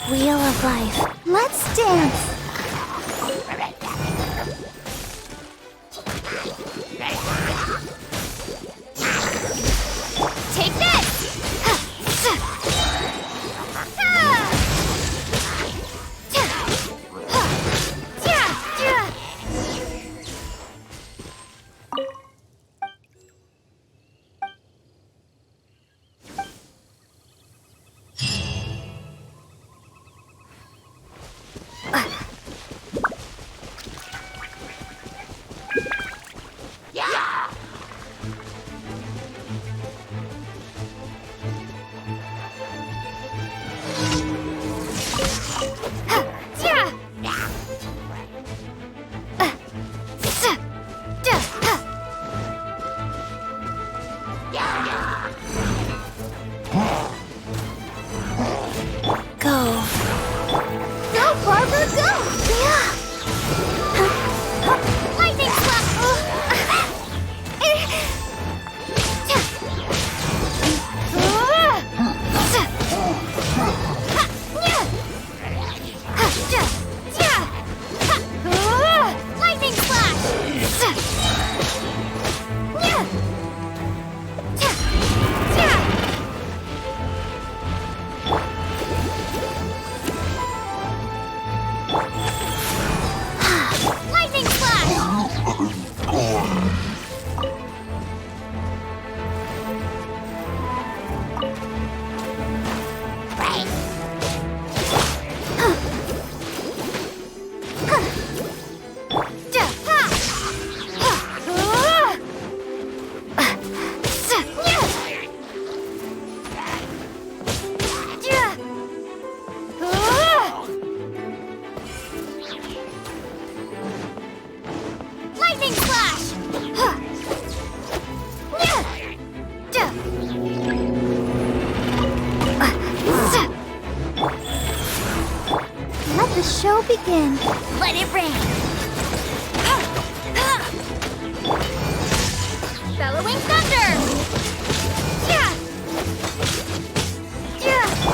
Wheel of life. Let's dance. Take this! The show begin. Let it rain. Bellowing thunder. Yeah. Yeah.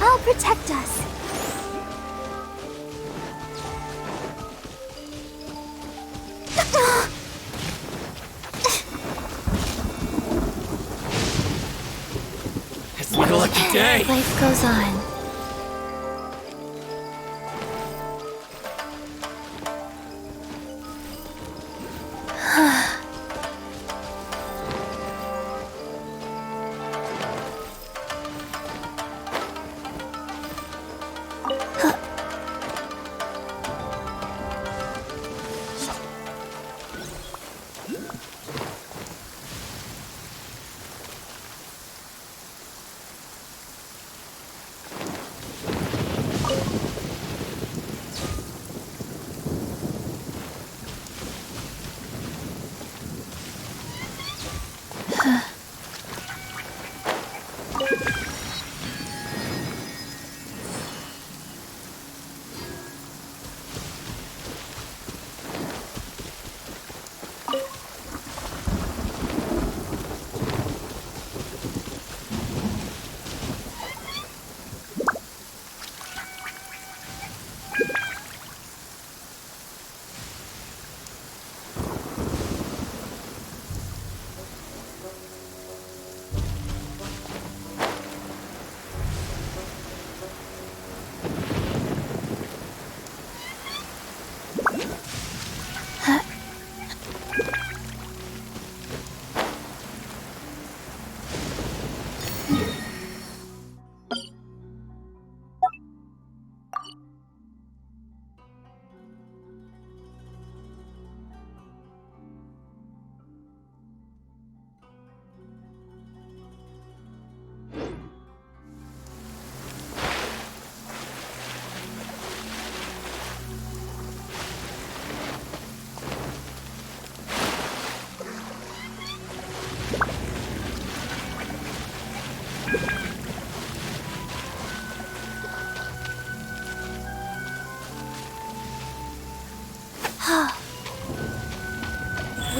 I'll protect us. It's been a lucky day. Life goes on.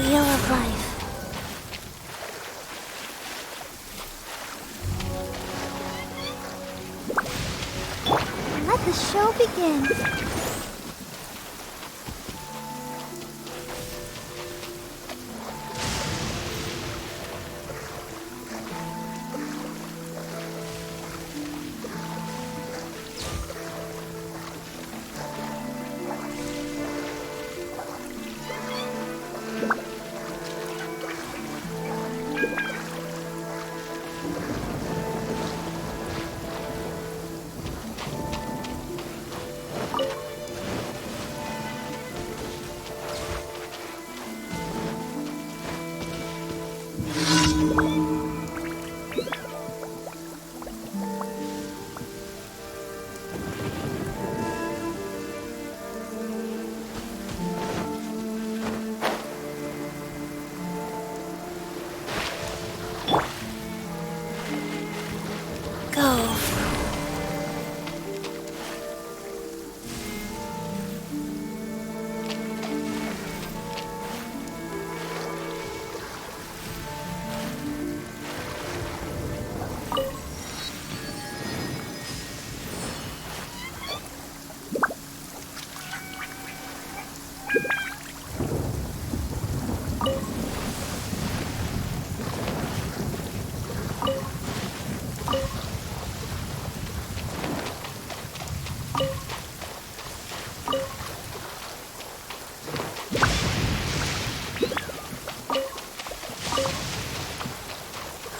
Wheel of life. Let the show begin.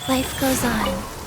Life goes on.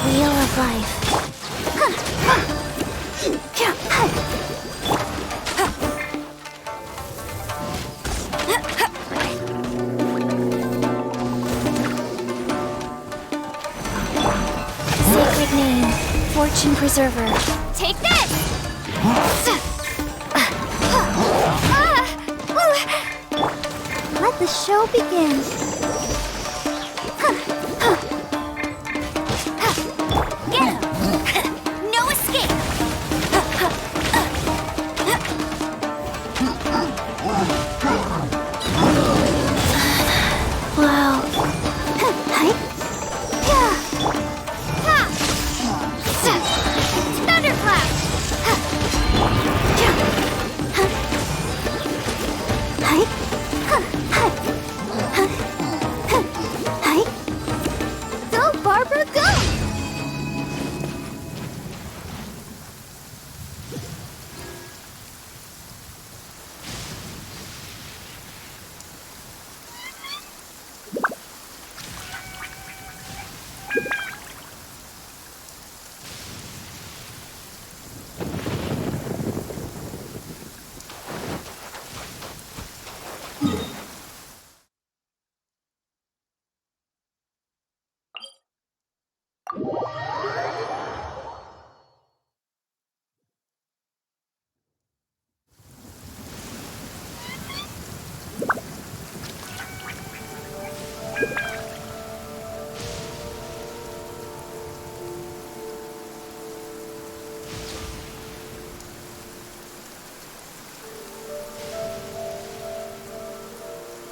Wheel of life. Sacred name, fortune preserver. Take this! show begin. Get him! No escape! Wow. Thunderclap! Go, Barbara, go!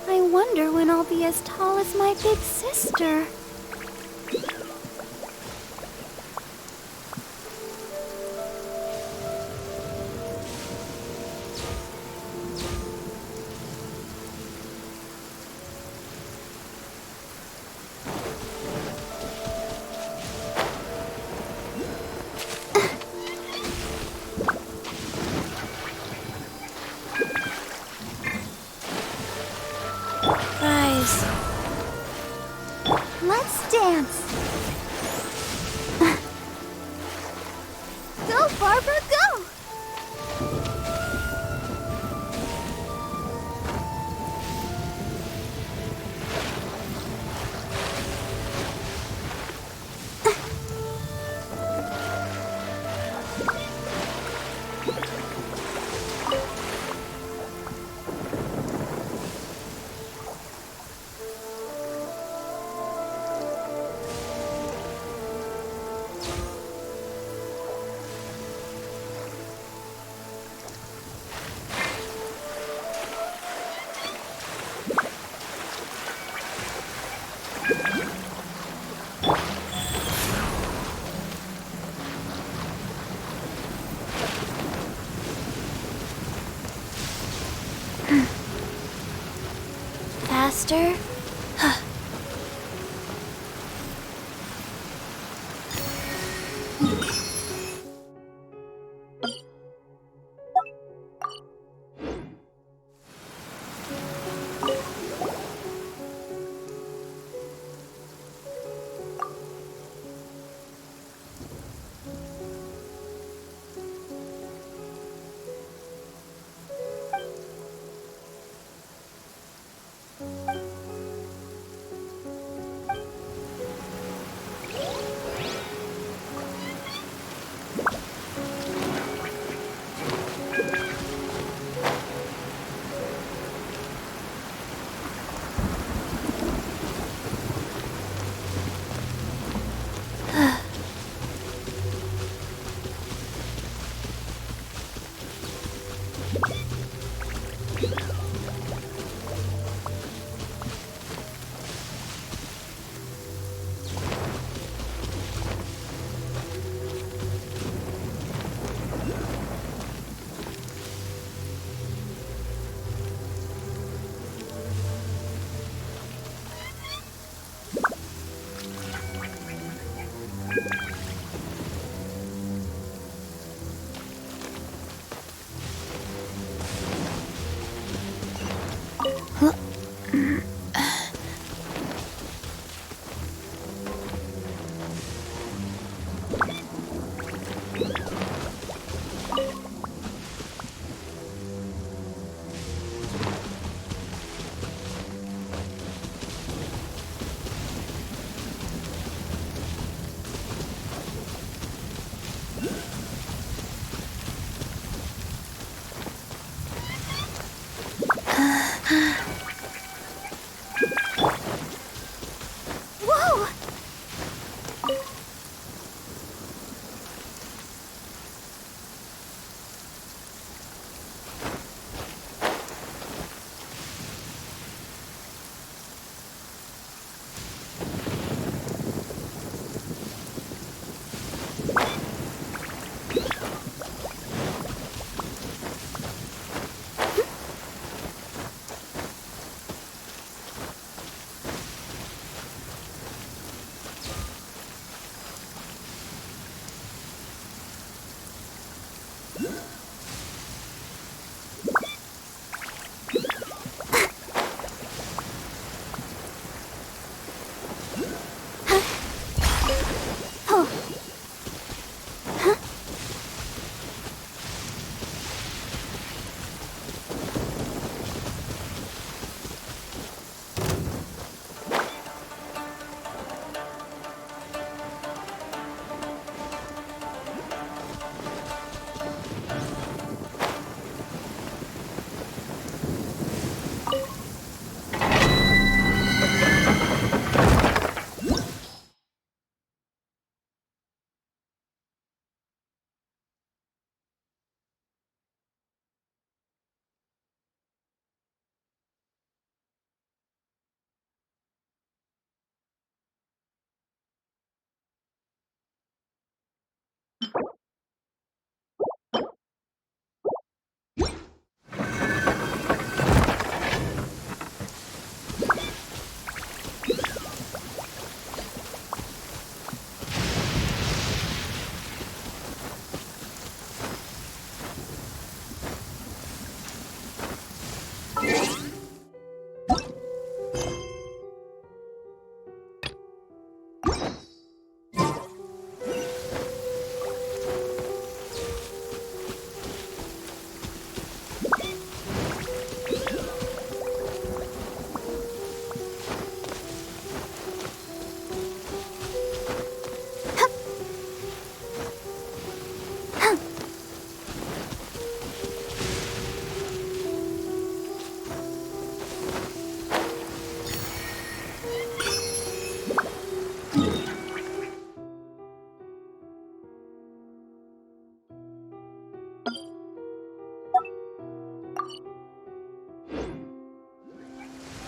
I wonder when I'll be as tall as my big sister. Guys, let's dance. Go, Barbara, go! Faster?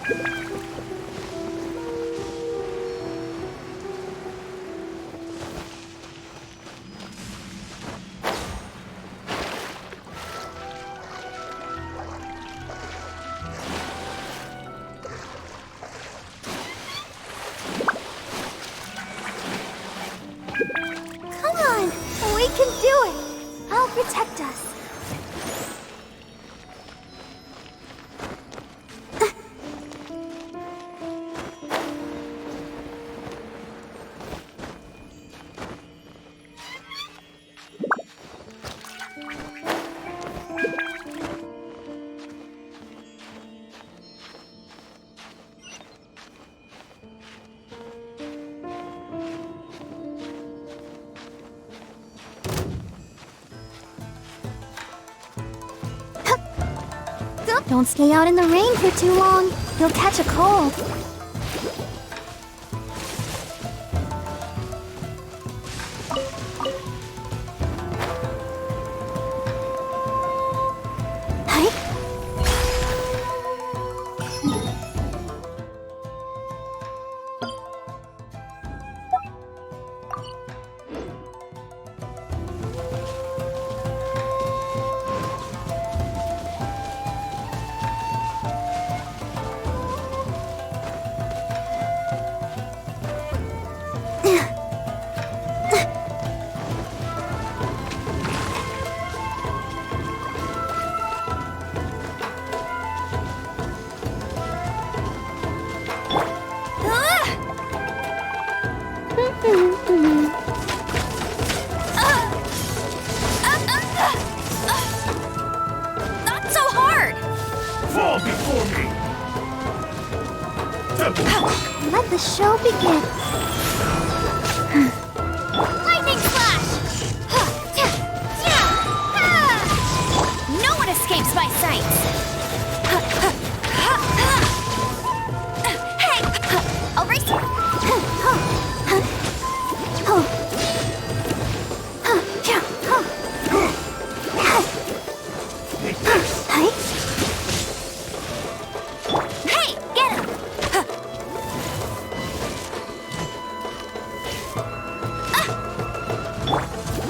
Come on, we can do it. I'll protect us. Don't stay out in the rain for too long. You'll catch a cold. Hi. Not so hard! Fall before me! Let the show begin. Lightning slash! No one escapes my sight! Hey! I'll race you! Hey! Get him!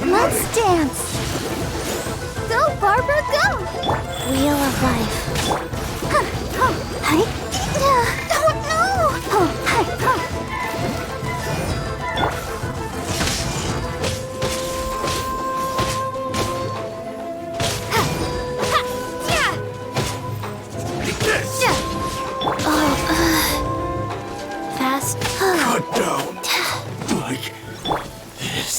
Let's dance. Go, Barbara, go. Wheel of life. Hi. Oh no. Oh, hi. Fast. Cut down. Like this.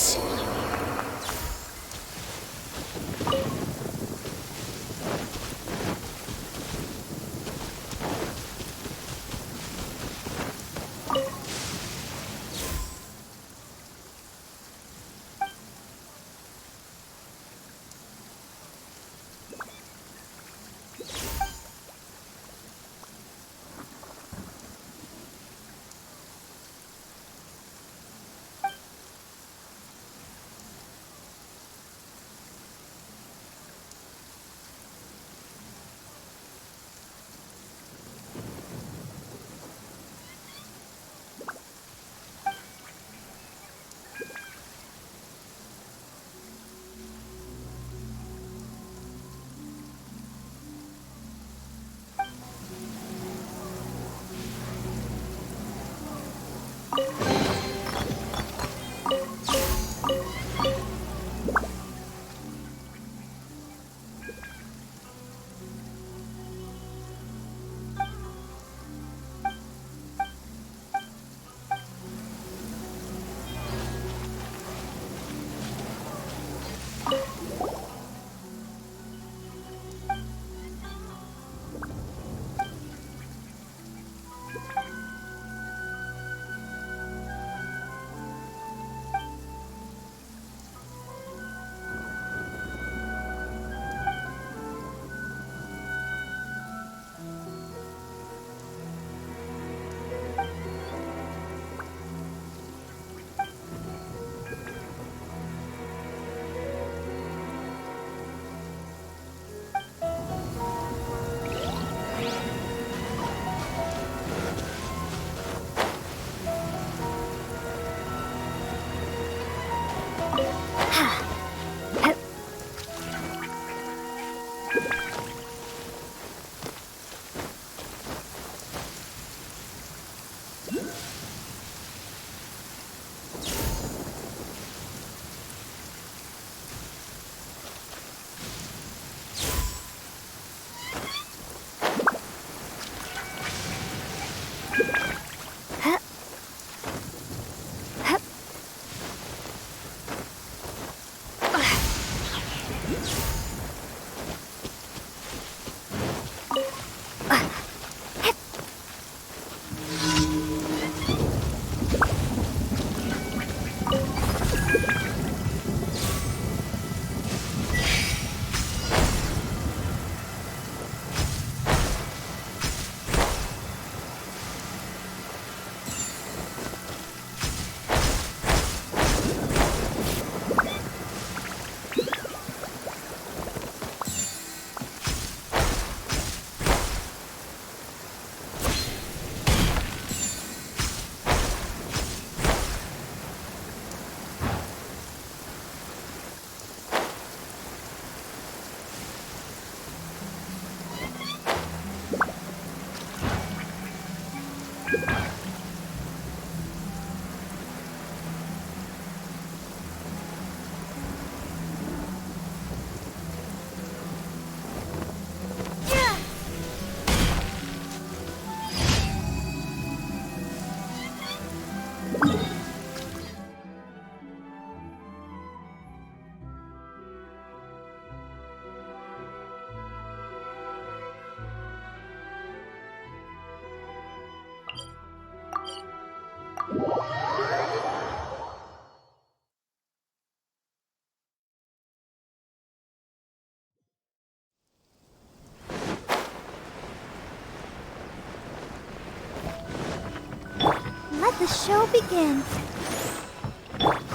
Let the show begin.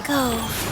Go.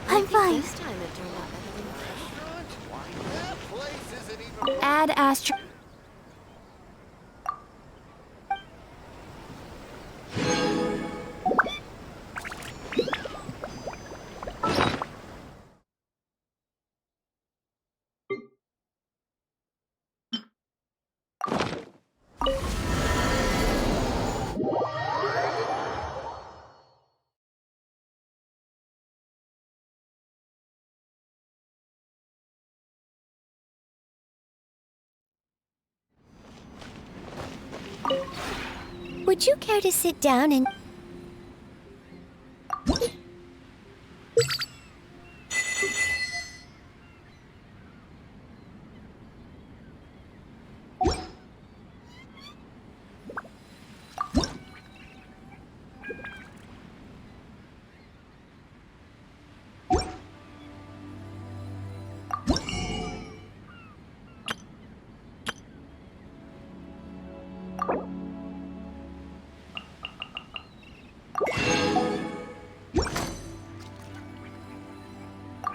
I'm fine. This time it turned out better than That place isn't even. Add Astro. Would you care to sit down and...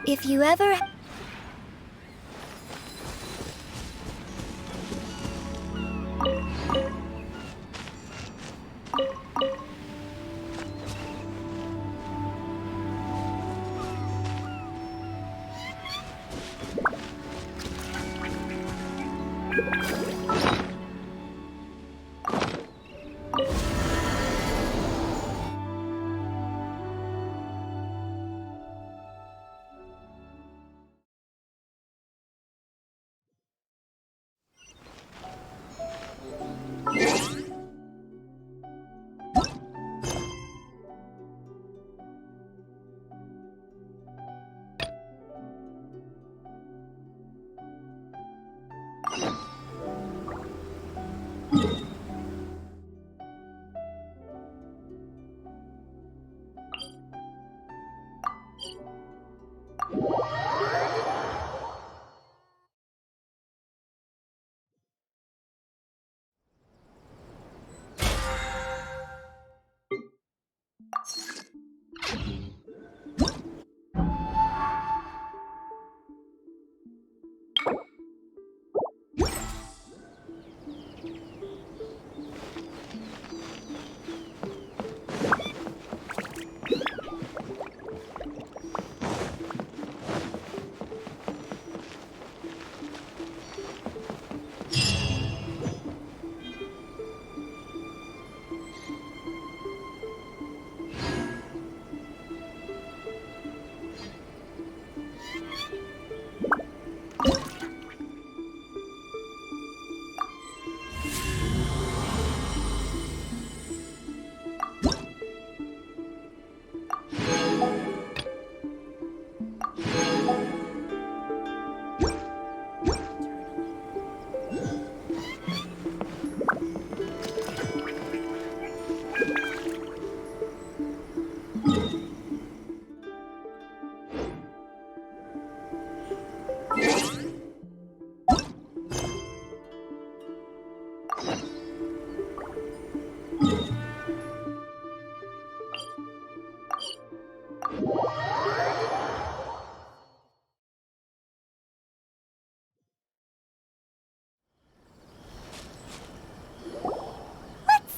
If you ever...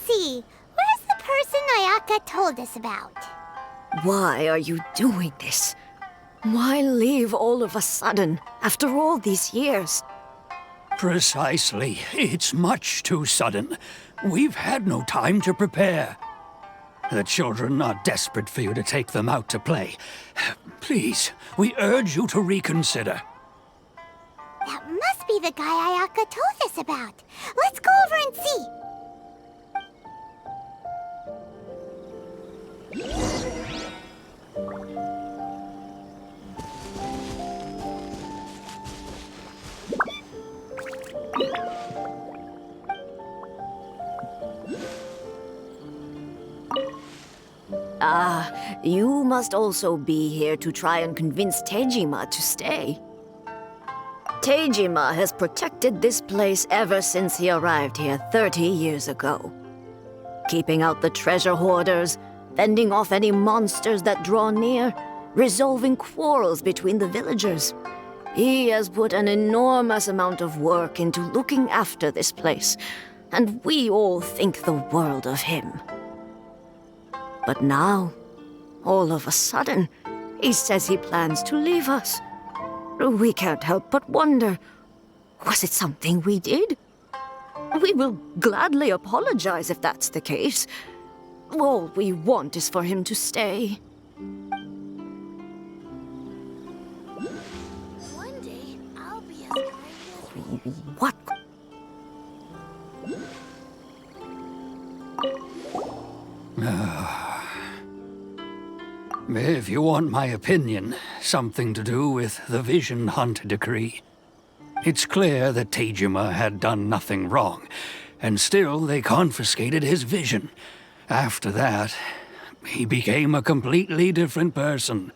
See, where's the person Ayaka told us about? Why are you doing this? Why leave all of a sudden, after all these years? Precisely. It's much too sudden. We've had no time to prepare. The children are desperate for you to take them out to play. Please, we urge you to reconsider. That must be the guy Ayaka told us about. Let's go over and see. You must also be here to try and convince Tejima to stay. Tejima has protected this place ever since he arrived here 30 years ago. Keeping out the treasure hoarders, fending off any monsters that draw near, resolving quarrels between the villagers. He has put an enormous amount of work into looking after this place, and we all think the world of him. But now, all of a sudden, he says he plans to leave us. We can't help but wonder, was it something we did? We will gladly apologize if that's the case. All we want is for him to stay. One day, I'll be as great as... What? If you want my opinion, something to do with the Vision Hunt decree. It's clear that Tejima had done nothing wrong, and still they confiscated his vision. After that, he became a completely different person.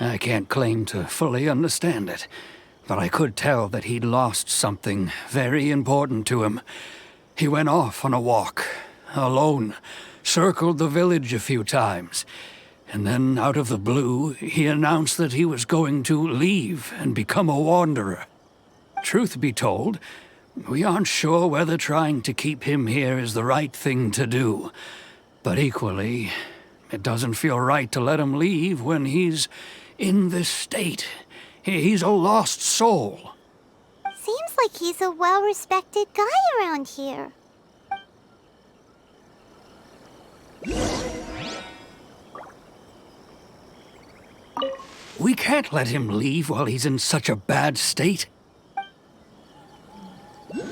I can't claim to fully understand it, but I could tell that he'd lost something very important to him. He went off on a walk, alone, circled the village a few times, and then out of the blue, he announced that he was going to leave and become a wanderer. Truth be told, we aren't sure whether trying to keep him here is the right thing to do. But equally, it doesn't feel right to let him leave when he's in this state. He's a lost soul. Seems like he's a well-respected guy around here. We can't let him leave while he's in such a bad state. You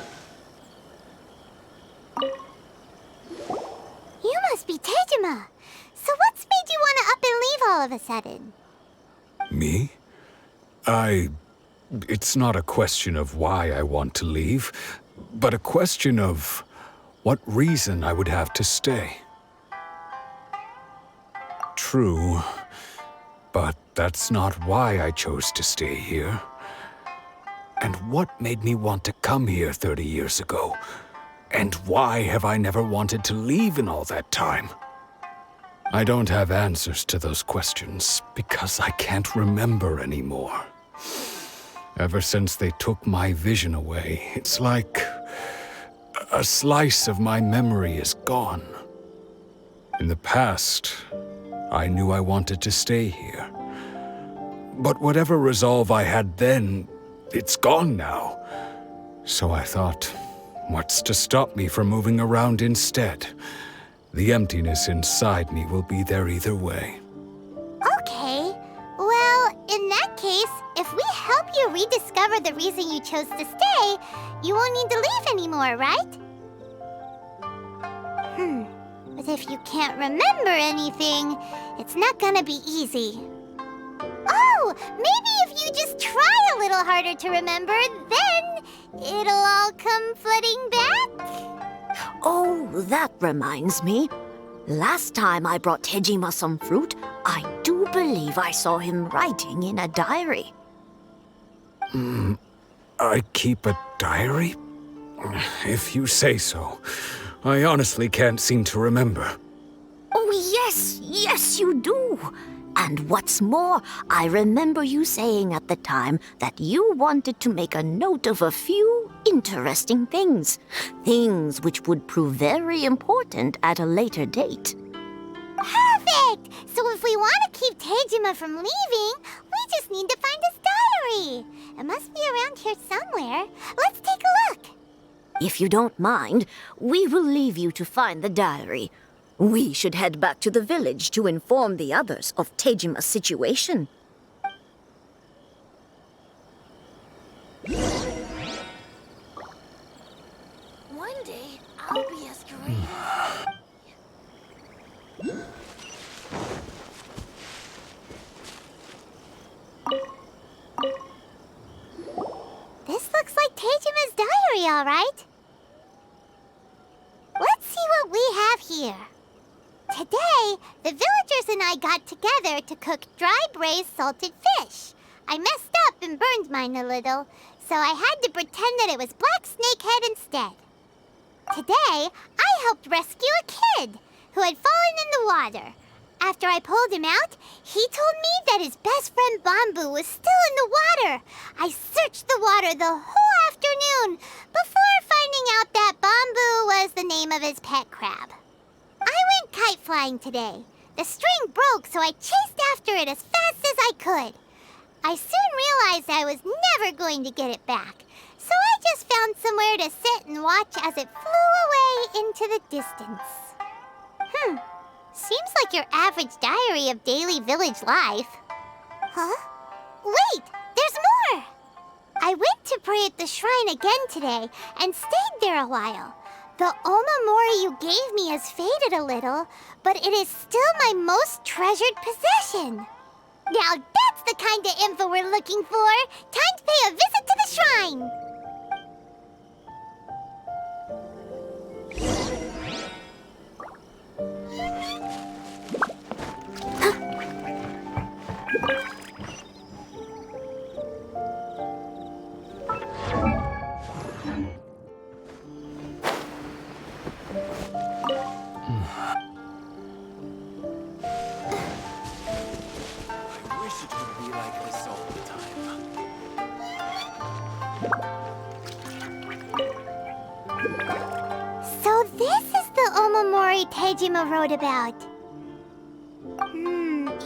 must be Tejima. So what's made you want to up and leave all of a sudden? Me? It's not a question of why I want to leave, but a question of what reason I would have to stay. True, but that's not why I chose to stay here. And what made me want to come here 30 years ago? And why have I never wanted to leave in all that time? I don't have answers to those questions because I can't remember anymore. Ever since they took my vision away, it's like a slice of my memory is gone. In the past, I knew I wanted to stay here. But whatever resolve I had then, it's gone now. So I thought, what's to stop me from moving around instead? The emptiness inside me will be there either way. Okay. Well, in that case, if we help you rediscover the reason you chose to stay, you won't need to leave anymore, right? But if you can't remember anything, it's not gonna be easy. Oh, maybe if you just try a little harder to remember, then it'll all come flooding back? Oh, that reminds me. Last time I brought Tejima some fruit, I do believe I saw him writing in a diary. I keep a diary? If you say so. I honestly can't seem to remember. Oh, yes, you do. And what's more, I remember you saying at the time that you wanted to make a note of a few interesting things. Things which would prove very important at a later date. Perfect! So if we want to keep Tejima from leaving, we just need to find his diary. It must be around here somewhere. Let's take a look. If you don't mind, we will leave you to find the diary. We should head back to the village to inform the others of Tejima's situation. One day, I'll be as great. This looks like Tejima's diary, all right. Let's see what we have here. Today, the villagers and I got together to cook dry braised salted fish. I messed up and burned mine a little, so I had to pretend that it was black snakehead instead. Today, I helped rescue a kid who had fallen in the water. After I pulled him out, he told me that his best friend Bamboo was still in the water. I searched the water the whole afternoon before finding out that Bamboo was the name of his pet crab. I went kite flying today. The string broke, so I chased after it as fast as I could. I soon realized I was never going to get it back, so I just found somewhere to sit and watch as it flew away into the distance. Seems like your average diary of daily village life. Huh? Wait, there's more! I went to pray at the shrine again today and stayed there a while. The Omamori you gave me has faded a little, but it is still my most treasured possession. Now that's the kind of info we're looking for. Time to pay a visit to the shrine. I wish it would be like this all the time. So this is the Omamori Tejima wrote about.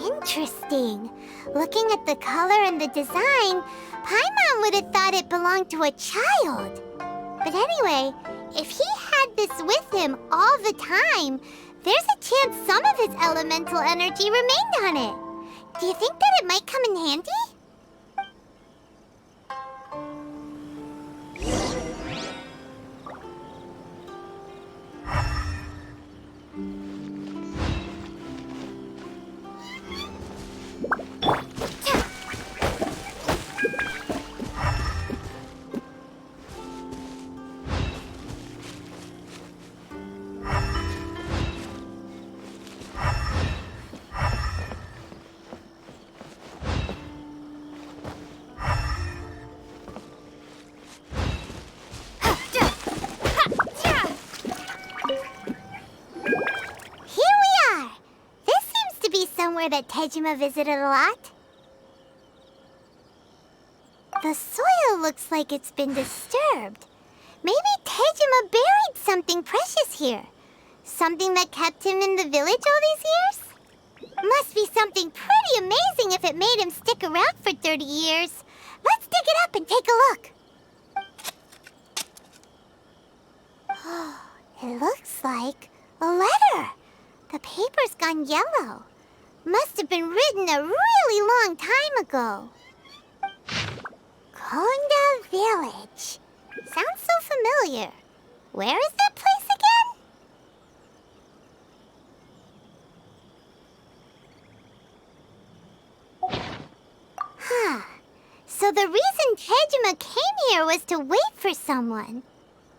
Interesting. Looking at the color and the design, Paimon would have thought it belonged to a child. But anyway, if he had this with him all the time, there's a chance some of his elemental energy remained on it. Do you think that it might come in handy? Somewhere that Tejima visited a lot. The soil looks like it's been disturbed. Maybe Tejima buried something precious here. Something that kept him in the village all these years? Must be something pretty amazing if it made him stick around for 30 years. Let's dig it up and take a look. It looks like a letter. The paper's gone yellow. Must have been written a really long time ago. Konda Village. Sounds so familiar. Where is that place again? So the reason Tejima came here was to wait for someone.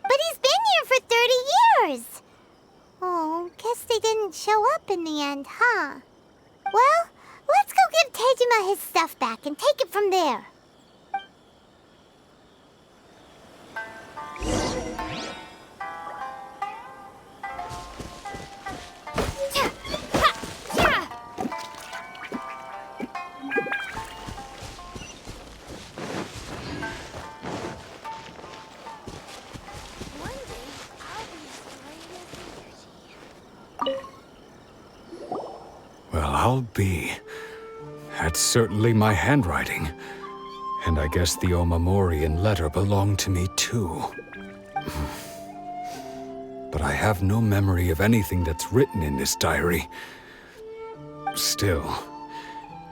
But he's been here for 30 years. Oh, guess they didn't show up in the end, huh? Well, let's go give Tejima his stuff back and take it from there. Well, I'll be. That's certainly my handwriting. And I guess the Omamorian letter belonged to me too. But I have no memory of anything that's written in this diary. Still,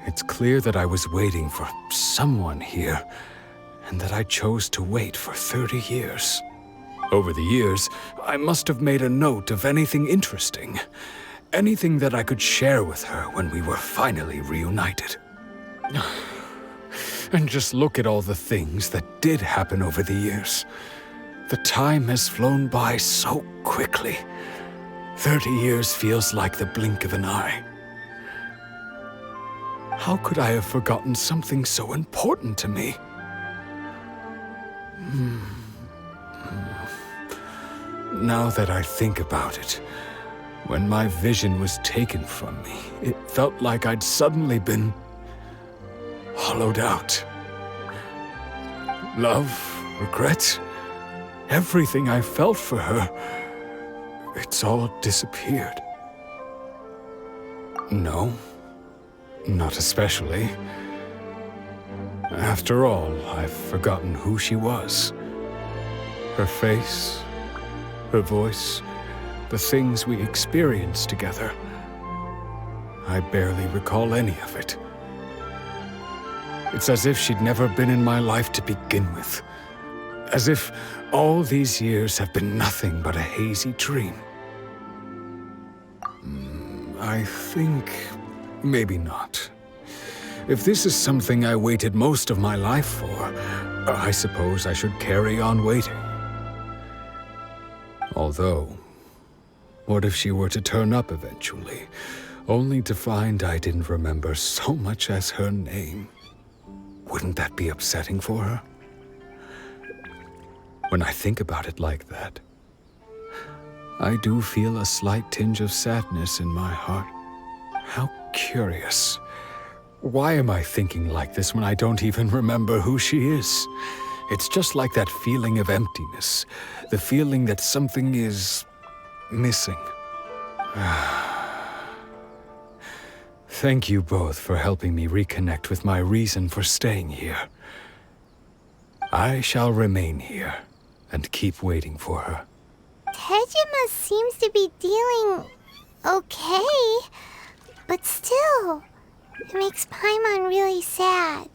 it's clear that I was waiting for someone here, and that I chose to wait for 30 years. Over the years, I must have made a note of anything interesting. Anything that I could share with her when we were finally reunited. And just look at all the things that did happen over the years. The time has flown by so quickly. 30 years feels like the blink of an eye. How could I have forgotten something so important to me? Now that I think about it, when my vision was taken from me, it felt like I'd suddenly been hollowed out. Love, regret, everything I felt for her, it's all disappeared. No, not especially. After all, I've forgotten who she was. Her face, her voice, the things we experienced together. I barely recall any of it. It's as if she'd never been in my life to begin with. As if all these years have been nothing but a hazy dream. I think maybe not. If this is something I waited most of my life for, I suppose I should carry on waiting. Although, what if she were to turn up eventually, only to find I didn't remember so much as her name? Wouldn't that be upsetting for her? When I think about it like that, I do feel a slight tinge of sadness in my heart. How curious. Why am I thinking like this when I don't even remember who she is? It's just like that feeling of emptiness, the feeling that something is missing. Thank you both for helping me reconnect with my reason for staying here. I shall remain here and keep waiting for her. Tejima seems to be dealing okay, but still, it makes Paimon really sad.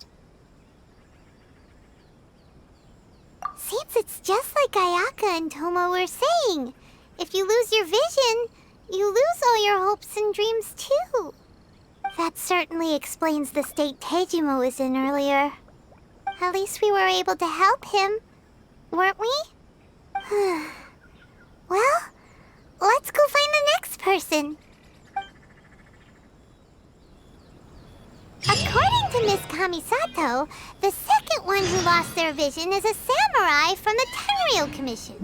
Seems it's just like Ayaka and Tomo were saying. If you lose your vision, you lose all your hopes and dreams too. That certainly explains the state Tejima was in earlier. At least we were able to help him, weren't we? Well, let's go find the next person. According to Miss Kamisato, the second one who lost their vision is a samurai from the Tenryou Commission.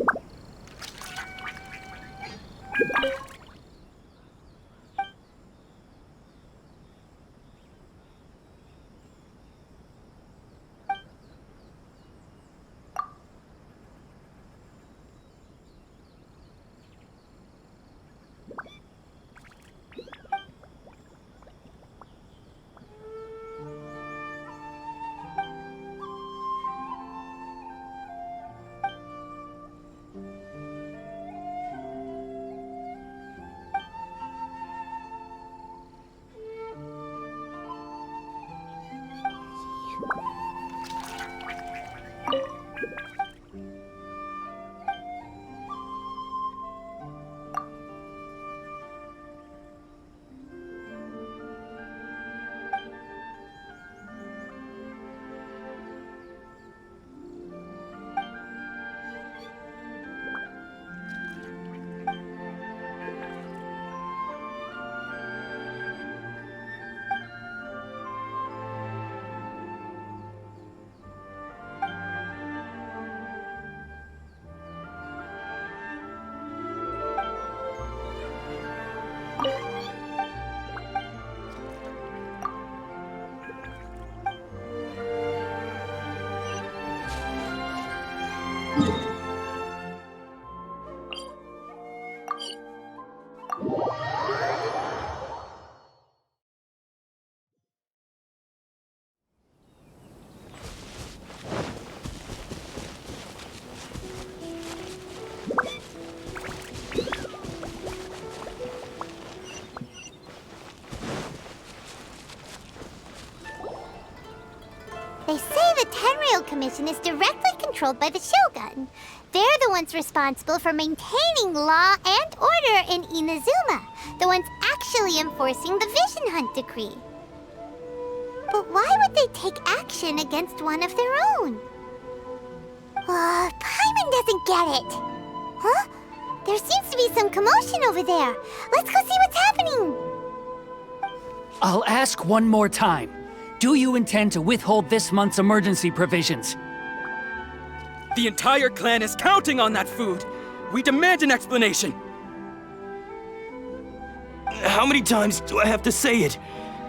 They say the Tenryou Commission is directly controlled by the Shogun. They're the ones responsible for maintaining law and order in Inazuma, the ones actually enforcing the Vision Hunt decree. But why would they take action against one of their own? Paimon doesn't get it. Huh? They're There seems to be some commotion over there. Let's go see what's happening. I'll ask one more time. Do you intend to withhold this month's emergency provisions? The entire clan is counting on that food. We demand an explanation. How many times do I have to say it?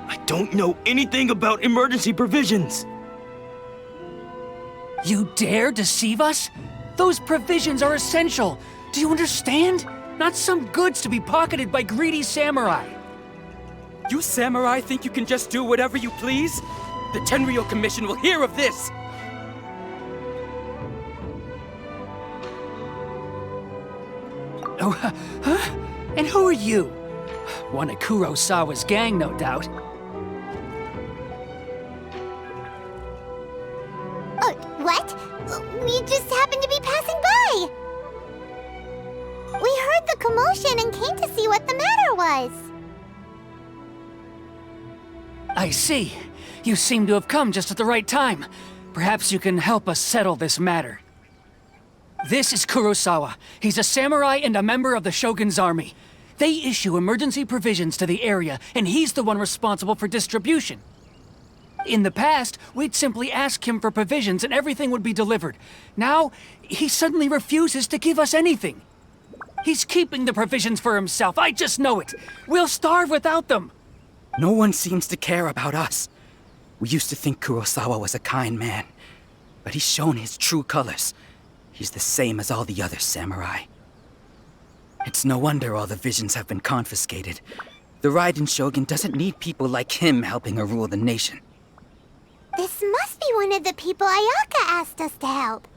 I don't know anything about emergency provisions. You dare deceive us? Those provisions are essential. Do you understand? Not some goods to be pocketed by greedy samurai. You samurai think you can just do whatever you please? The Tenryou Commission will hear of this! Oh, huh? And who are you? One of Kurosawa's gang, no doubt. What? We just happened to be passing by. We heard the commotion and came to see what the matter was. I see. You seem to have come just at the right time. Perhaps you can help us settle this matter. This is Kurosawa. He's a samurai and a member of the Shogun's army. They issue emergency provisions to the area, and he's the one responsible for distribution. In the past, we'd simply ask him for provisions and everything would be delivered. Now, he suddenly refuses to give us anything. He's keeping the provisions for himself, I just know it. We'll starve without them. No one seems to care about us. We used to think Kurosawa was a kind man, but he's shown his true colors. He's the same as all the other samurai. It's no wonder all the visions have been confiscated. The Raiden Shogun doesn't need people like him helping her rule the nation. This must be one of the people Ayaka asked us to help.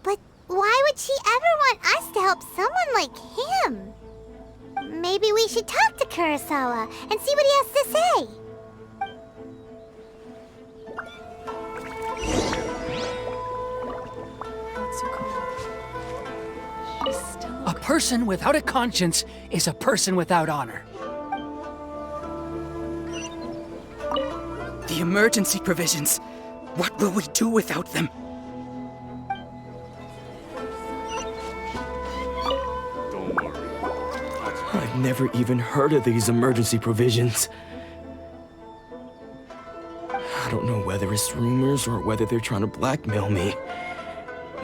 But why would she ever want us to help someone like him? Maybe we should talk to Kurosawa and see what he has to say. A person without a conscience is a person without honor. The emergency provisions. What will we do without them? I've never even heard of these emergency provisions. I don't know whether it's rumors or whether they're trying to blackmail me.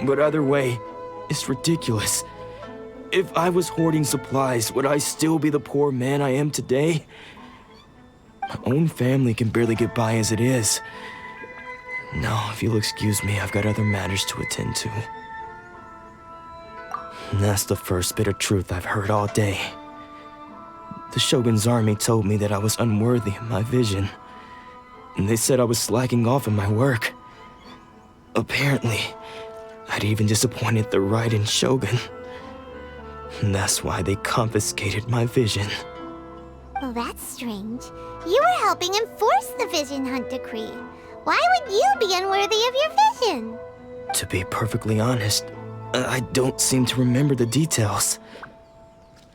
But either way, it's ridiculous. If I was hoarding supplies, would I still be the poor man I am today? My own family can barely get by as it is. No, if you'll excuse me, I've got other matters to attend to. And that's the first bit of truth I've heard all day. The Shogun's army told me that I was unworthy of my vision. And they said I was slacking off in my work. Apparently, I'd even disappointed the Raiden Shogun. And that's why they confiscated my vision. Well, that's strange. You were helping enforce the Vision Hunt Decree. Why would you be unworthy of your vision? To be perfectly honest, I don't seem to remember the details.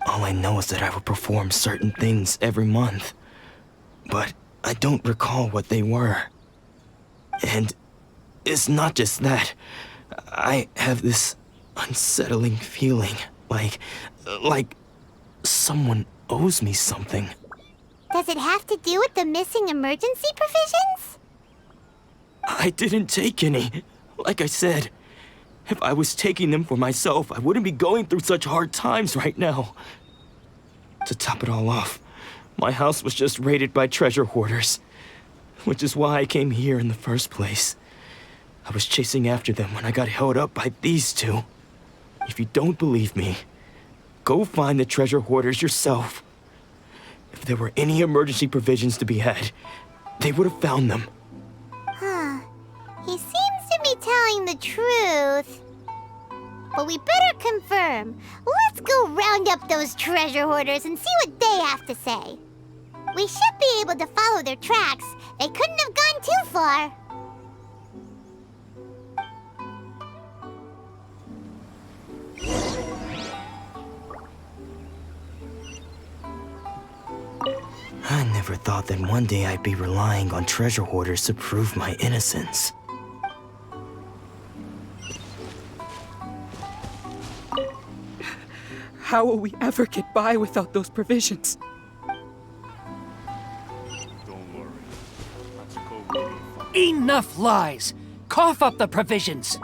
All I know is that I would perform certain things every month. But I don't recall what they were. And it's not just that. I have this unsettling feeling, like someone owes me something. Does it have to do with the missing emergency provisions? I didn't take any. Like I said, if I was taking them for myself, I wouldn't be going through such hard times right now. To top it all off, my house was just raided by treasure hoarders, which is why I came here in the first place. I was chasing after them when I got held up by these two. If you don't believe me, go find the treasure hoarders yourself. If there were any emergency provisions to be had, they would have found them. Huh. He seems to be telling the truth. But we better confirm. Let's go round up those treasure hoarders and see what they have to say. We should be able to follow their tracks. They couldn't have gone too far. I never thought that one day I'd be relying on treasure hoarders to prove my innocence. How will we ever get by without those provisions? Don't worry. Matsuko will be fine. Enough lies! Cough up the provisions!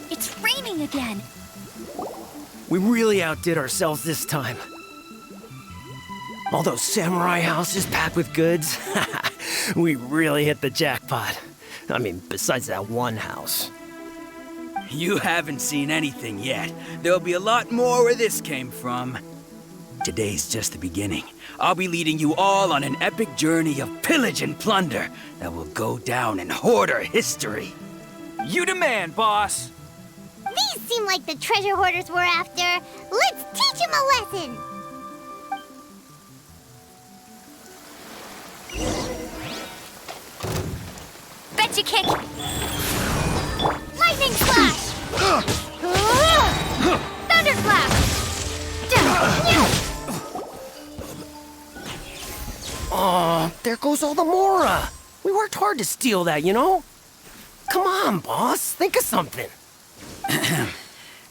It's raining again. We really outdid ourselves this time. All those samurai houses packed with goods. We really hit the jackpot. I mean, besides that one house. You haven't seen anything yet. There'll be a lot more where this came from. Today's just the beginning. I'll be leading you all on an epic journey of pillage and plunder that will go down in hoarder history. You demand, boss! These seem like the treasure hoarders we're after. Let's teach them a lesson! Betcha kick! Lightning slash! Thunder flash! Aw, there goes all the Mora. We worked hard to steal that, you know? Come on, boss. Think of something.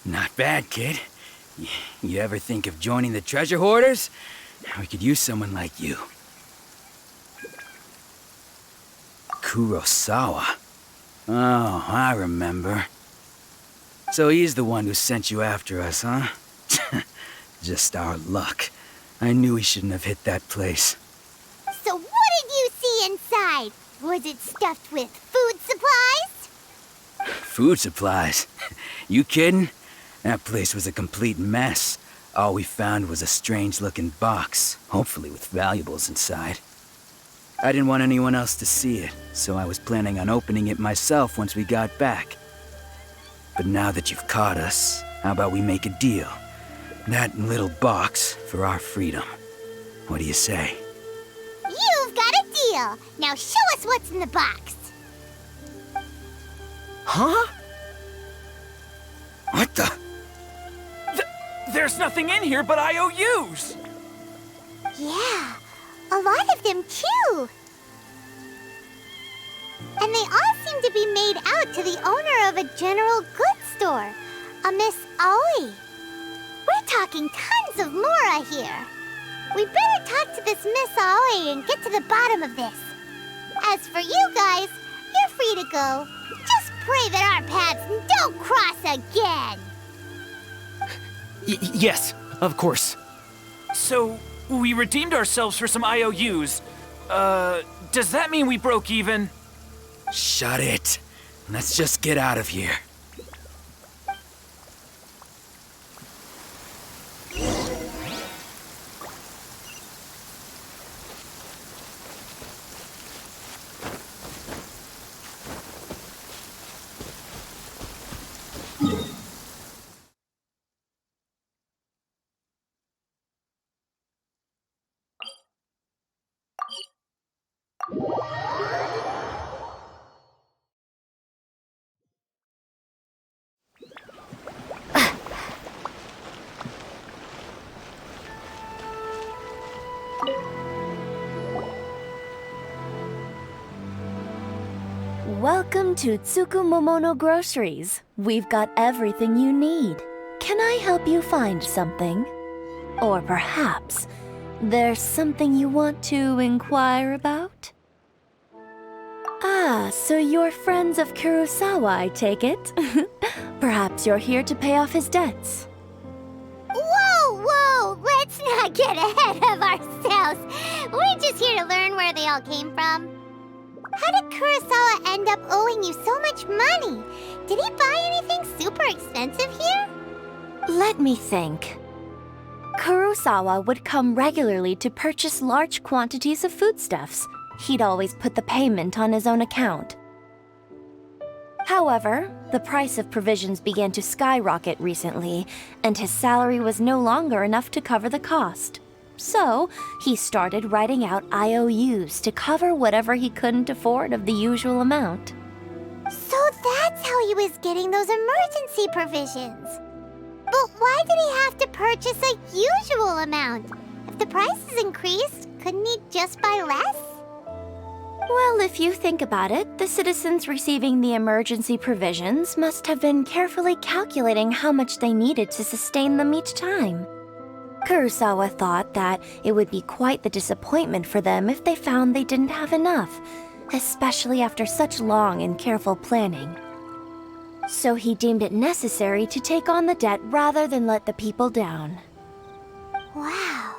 Not bad, kid. You ever think of joining the treasure hoarders? We could use someone like you. Kurosawa. Oh, I remember. So he's the one who sent you after us, huh? Just our luck. I knew we shouldn't have hit that place. So what did you see inside? Was it stuffed with food supplies? Food supplies? You kidding? That place was a complete mess. All we found was a strange-looking box, hopefully with valuables inside. I didn't want anyone else to see it, so I was planning on opening it myself once we got back. But now that you've caught us, how about we make a deal? That little box for our freedom. What do you say? You've got a deal. Now show us what's in the box. Huh? What the? There's nothing in here but IOUs! Yeah, a lot of them too. And they all seem to be made out to the owner of a general goods store, a Miss Aoi. We're talking tons of Mora here. We better talk to this Miss Aoi and get to the bottom of this. As for you guys, you're free to go. Just pray that our paths don't cross again. Yes, of course. So, we redeemed ourselves for some IOUs. Does that mean we broke even? Shut it. Let's just get out of here. Welcome to Tsukumomono Groceries. We've got everything you need. Can I help you find something? Or perhaps there's something you want to inquire about? Ah, so you're friends of Kurosawa, I take it? Perhaps you're here to pay off his debts. Whoa, whoa! Let's not get ahead of ourselves. We're just here to learn where they all came from. How did Kurosawa end up owing you so much money? Did he buy anything super expensive here? Let me think. Kurosawa would come regularly to purchase large quantities of foodstuffs. He'd always put the payment on his own account. However, the price of provisions began to skyrocket recently, and his salary was no longer enough to cover the cost. So, he started writing out IOUs to cover whatever he couldn't afford of the usual amount. So that's how he was getting those emergency provisions. But why did he have to purchase a usual amount? If the prices increased, couldn't he just buy less? Well, if you think about it, the citizens receiving the emergency provisions must have been carefully calculating how much they needed to sustain them each time. Kurosawa thought that it would be quite the disappointment for them if they found they didn't have enough, especially after such long and careful planning. So he deemed it necessary to take on the debt rather than let the people down. Wow.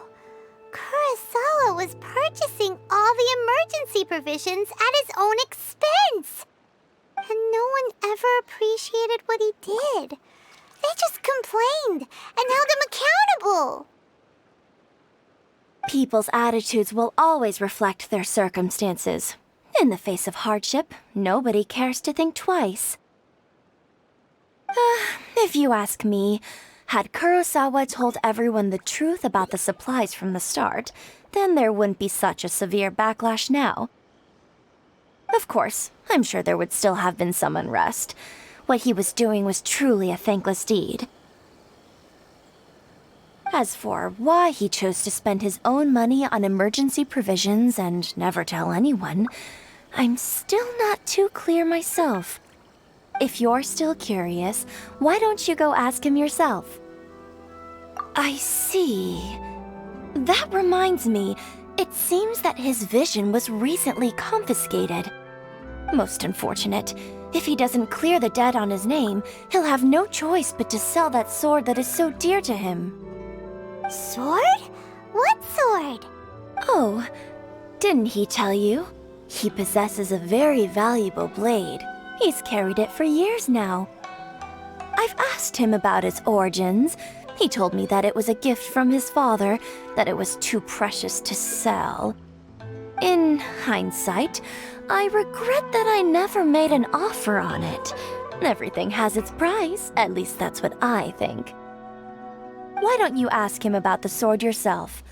Kurosawa was purchasing all the emergency provisions at his own expense. And no one ever appreciated what he did. They just complained and held him accountable. People's attitudes will always reflect their circumstances. In the face of hardship, nobody cares to think twice. If you ask me, had Kurosawa told everyone the truth about the supplies from the start, then there wouldn't be such a severe backlash now. Of course, I'm sure there would still have been some unrest. What he was doing was truly a thankless deed. As for why he chose to spend his own money on emergency provisions and never tell anyone, I'm still not too clear myself. If you're still curious, why don't you go ask him yourself? I see. That reminds me, it seems that his vision was recently confiscated. Most unfortunate. If he doesn't clear the debt on his name, he'll have no choice but to sell that sword that is so dear to him. Sword? What sword? Oh, didn't he tell you? He possesses a very valuable blade. He's carried it for years now. I've asked him about its origins. He told me that it was a gift from his father, that it was too precious to sell. In hindsight, I regret that I never made an offer on it. Everything has its price, at least that's what I think. Why don't you ask him about the sword yourself?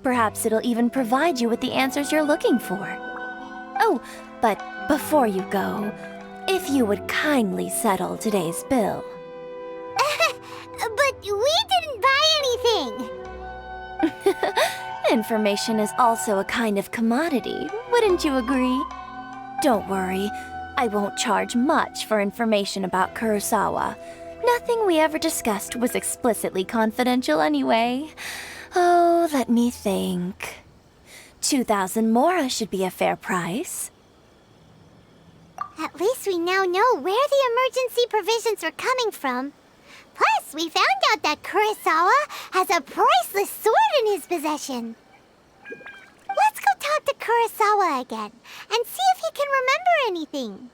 Perhaps it'll even provide you with the answers you're looking for. Oh, but before you go, if you would kindly settle today's bill. But we didn't buy anything! Information is also a kind of commodity, wouldn't you agree? Don't worry, I won't charge much for information about Kurosawa. Nothing we ever discussed was explicitly confidential anyway. Oh, let me think. 2,000 mora should be a fair price. At least we now know where the emergency provisions are coming from. Plus, we found out that Kurosawa has a priceless sword in his possession. Let's go talk to Kurosawa again and see if he can remember anything.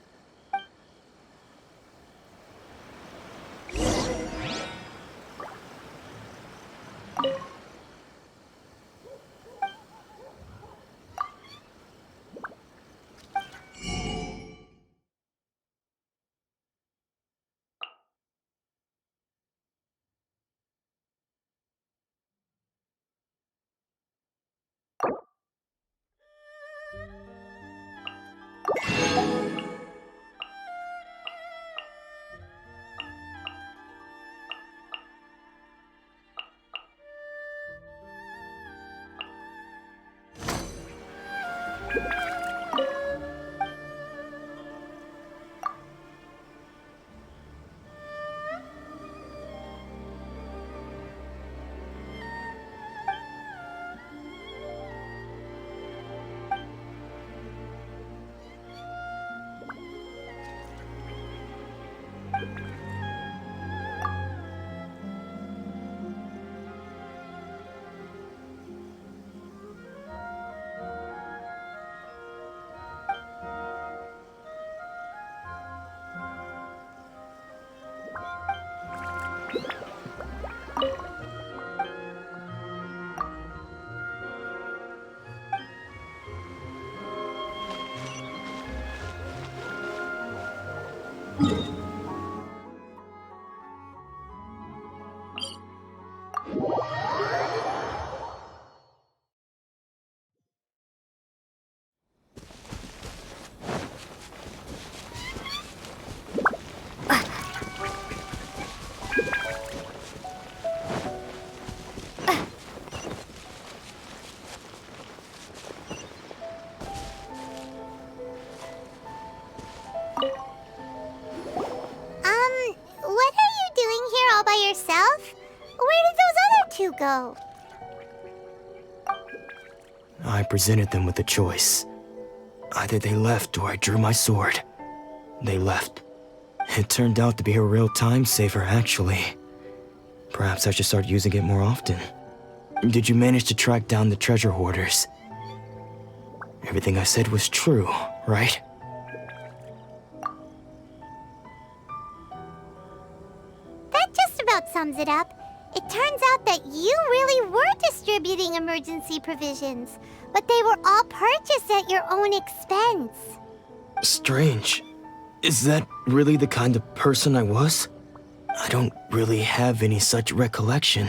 you go? I presented them with a choice. Either they left or I drew my sword. They left. It turned out to be a real time saver, actually. Perhaps I should start using it more often. Did you manage to track down the treasure hoarders? Everything I said was true, right? That just about sums it up. It turns out that you really were distributing emergency provisions, but they were all purchased at your own expense. Strange. Is that really the kind of person I was? I don't really have any such recollection.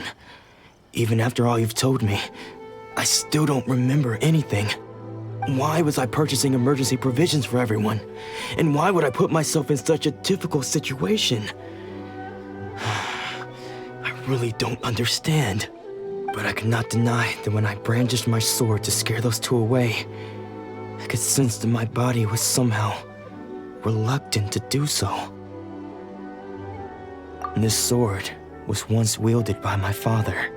Even after all you've told me, I still don't remember anything. Why was I purchasing emergency provisions for everyone? And why would I put myself in such a difficult situation? I really don't understand. But I cannot deny that when I brandished my sword to scare those two away, I could sense that my body was somehow reluctant to do so. This sword was once wielded by my father.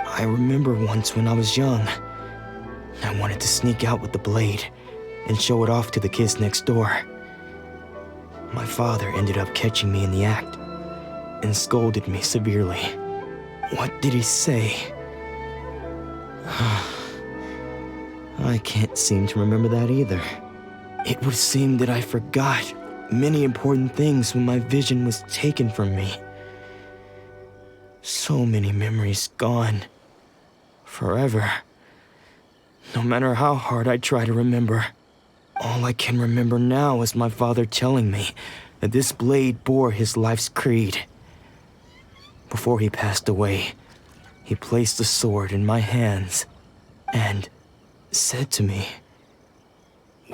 I remember once when I was young, I wanted to sneak out with the blade and show it off to the kids next door. My father ended up catching me in the act and scolded me severely. What did he say? I can't seem to remember that either. It would seem that I forgot many important things when my vision was taken from me. So many memories gone. Forever. No matter how hard I try to remember, all I can remember now is my father telling me that this blade bore his life's creed. Before he passed away, he placed the sword in my hands and said to me,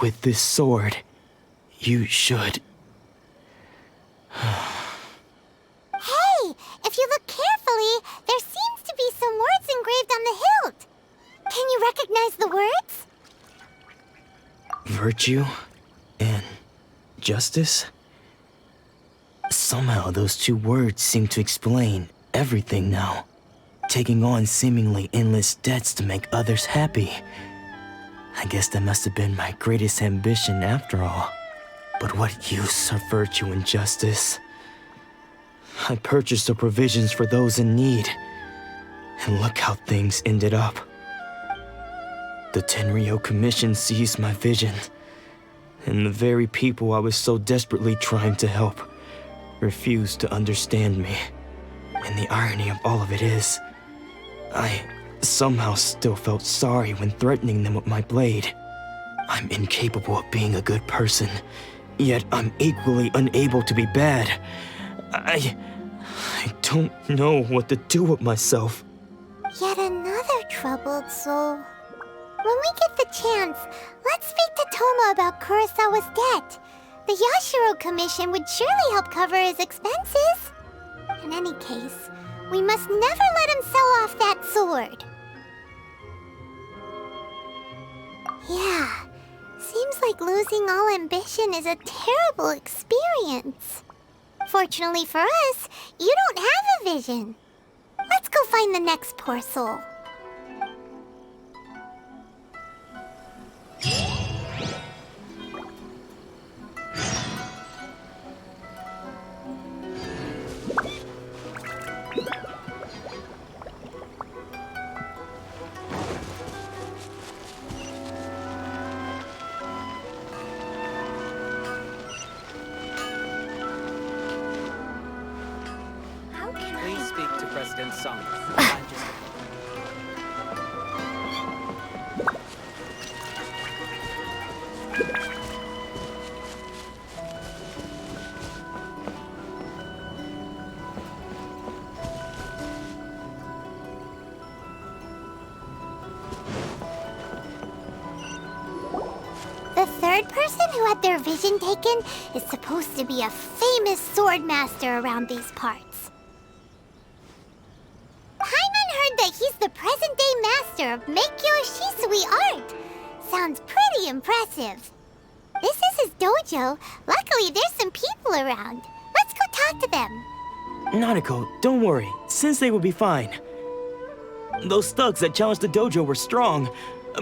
"With this sword, you should..." Hey, if you look carefully, there seems to be some words engraved on the hilt. Can you recognize the words? Virtue and justice? Somehow those two words seem to explain everything now. Taking on seemingly endless debts to make others happy. I guess that must have been my greatest ambition after all. But what use are virtue and justice? I purchased the provisions for those in need. And look how things ended up. The Tenryo Commission seized my vision. And the very people I was so desperately trying to help refused to understand me. And the irony of all of it is, I somehow still felt sorry when threatening them with my blade. I'm incapable of being a good person, yet I'm equally unable to be bad. I don't know what to do with myself. Yet another troubled soul. When we get the chance, let's speak to Toma about Kurosawa's debt. The Yashiro Commission would surely help cover his expenses. In any case, we must never let him sell off that sword. Yeah, seems like losing all ambition is a terrible experience. Fortunately for us, you don't have a vision. Let's go find the next poor soul. Please speak to President Sung. The third person who had their vision taken is supposed to be a famous sword master around these parts. Paimon heard that he's the present-day master of Meikyo Shisui art. Sounds pretty impressive. This is his dojo. Luckily, there's some people around. Let's go talk to them. Nanako, don't worry. Sensei will be fine. Those thugs that challenged the dojo were strong,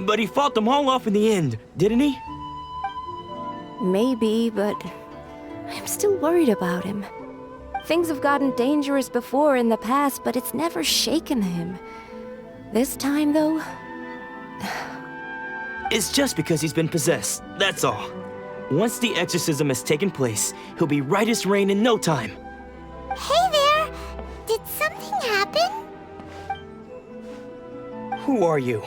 but he fought them all off in the end, didn't he? Maybe, but I'm still worried about him. Things have gotten dangerous before in the past, but it's never shaken him. This time, though... It's just because he's been possessed, that's all. Once the exorcism has taken place, he'll be right as rain in no time. Hey there! Did something happen? Who are you?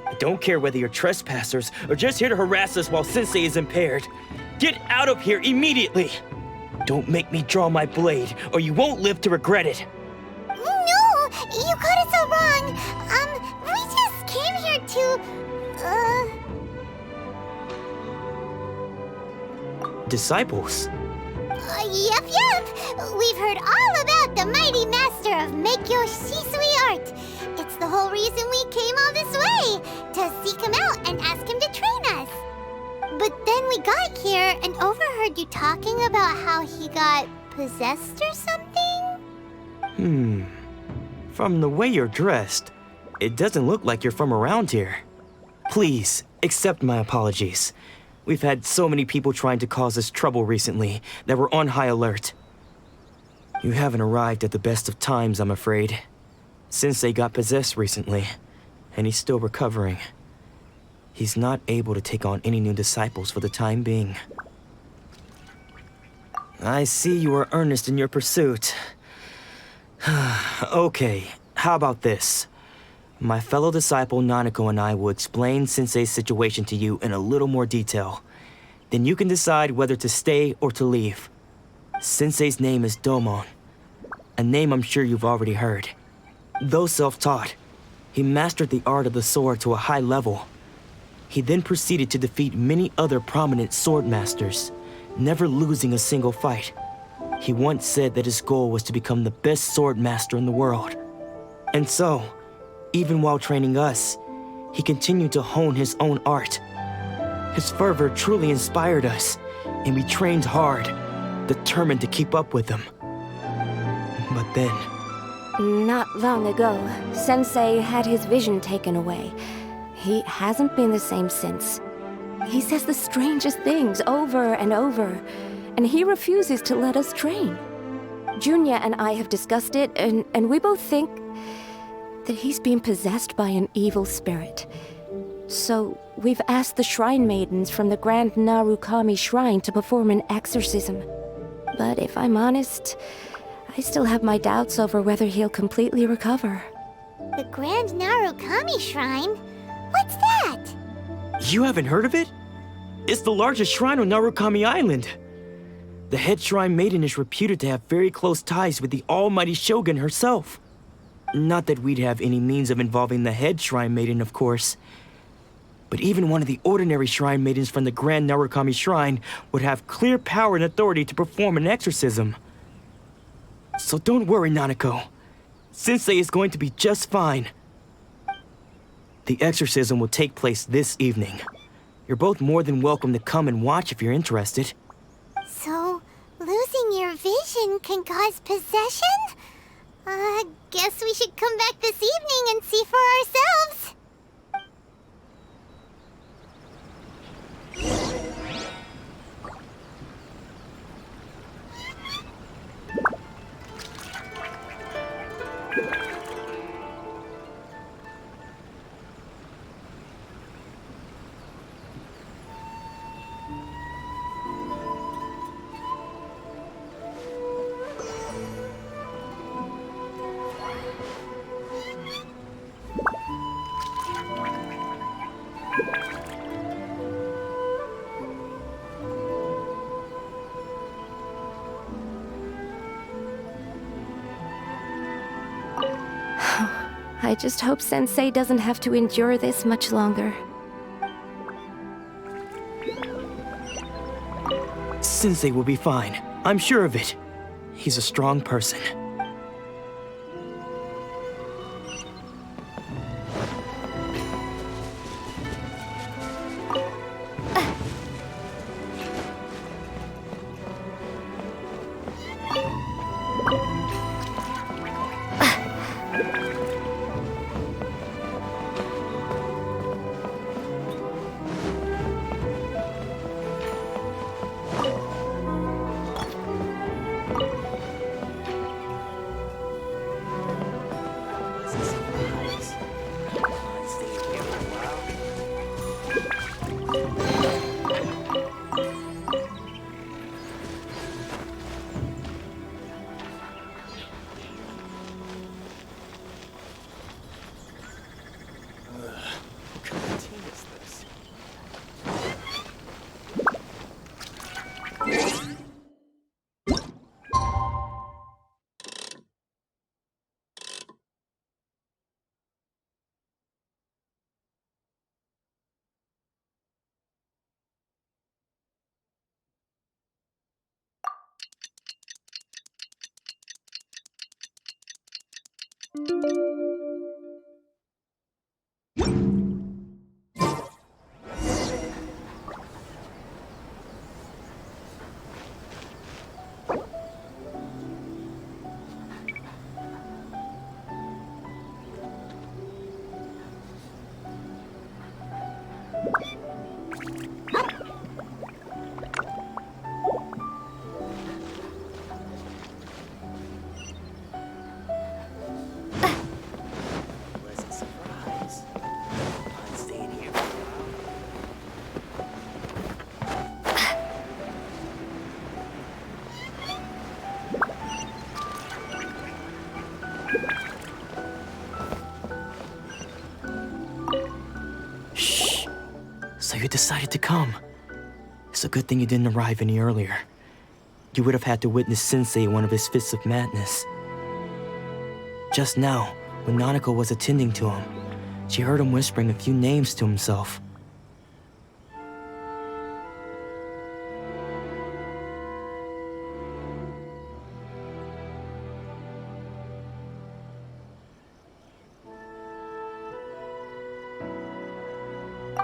I don't care whether you're trespassers or just here to harass us while Sensei is impaired. Get out of here immediately! Don't make me draw my blade, or you won't live to regret it. No! You got it so wrong! We just came here to... Disciples? Yep. We've heard all about the mighty master of Meikyo Shisui art. It's the whole reason we came all this way, to seek him out and ask him to train us. But then we got here and overheard you talking about how he got possessed or something? From the way you're dressed, it doesn't look like you're from around here. Please, accept my apologies. We've had so many people trying to cause us trouble recently that we're on high alert. You haven't arrived at the best of times, I'm afraid. Sensei got possessed recently, and he's still recovering. He's not able to take on any new disciples for the time being. I see you are earnest in your pursuit. Okay, how about this? My fellow disciple Nanako and I will explain Sensei's situation to you in a little more detail. Then you can decide whether to stay or to leave. Sensei's name is Domon, a name I'm sure you've already heard. Though self-taught, he mastered the art of the sword to a high level. He then proceeded to defeat many other prominent sword masters, never losing a single fight. He once said that his goal was to become the best sword master in the world. And so, even while training us, he continued to hone his own art. His fervor truly inspired us, and we trained hard, determined to keep up with him. But then... Not long ago, Sensei had his vision taken away. He hasn't been the same since. He says the strangest things over and over, and he refuses to let us train. Junya and I have discussed it, and we both think that he's being possessed by an evil spirit. So we've asked the shrine maidens from the Grand Narukami Shrine to perform an exorcism. But if I'm honest, I still have my doubts over whether he'll completely recover. The Grand Narukami Shrine? What's that? You haven't heard of it? It's the largest shrine on Narukami Island. The head shrine maiden is reputed to have very close ties with the almighty Shogun herself. Not that we'd have any means of involving the head shrine maiden, of course. But even one of the ordinary shrine maidens from the Grand Narukami Shrine would have clear power and authority to perform an exorcism. So don't worry, Nanako. Sensei is going to be just fine. The exorcism will take place this evening. You're both more than welcome to come and watch if you're interested. So, losing your vision can cause possession? Guess we should come back this evening and see for ourselves. I just hope Sensei doesn't have to endure this much longer. Sensei will be fine. I'm sure of it. He's a strong person. Pleasant surprise. I'm staying here for a while. Shh. So you decided to come. It's a good thing you didn't arrive any earlier. You would have had to witness Sensei in one of his fits of madness. Just now, when Nanako was attending to him, she heard him whispering a few names to himself.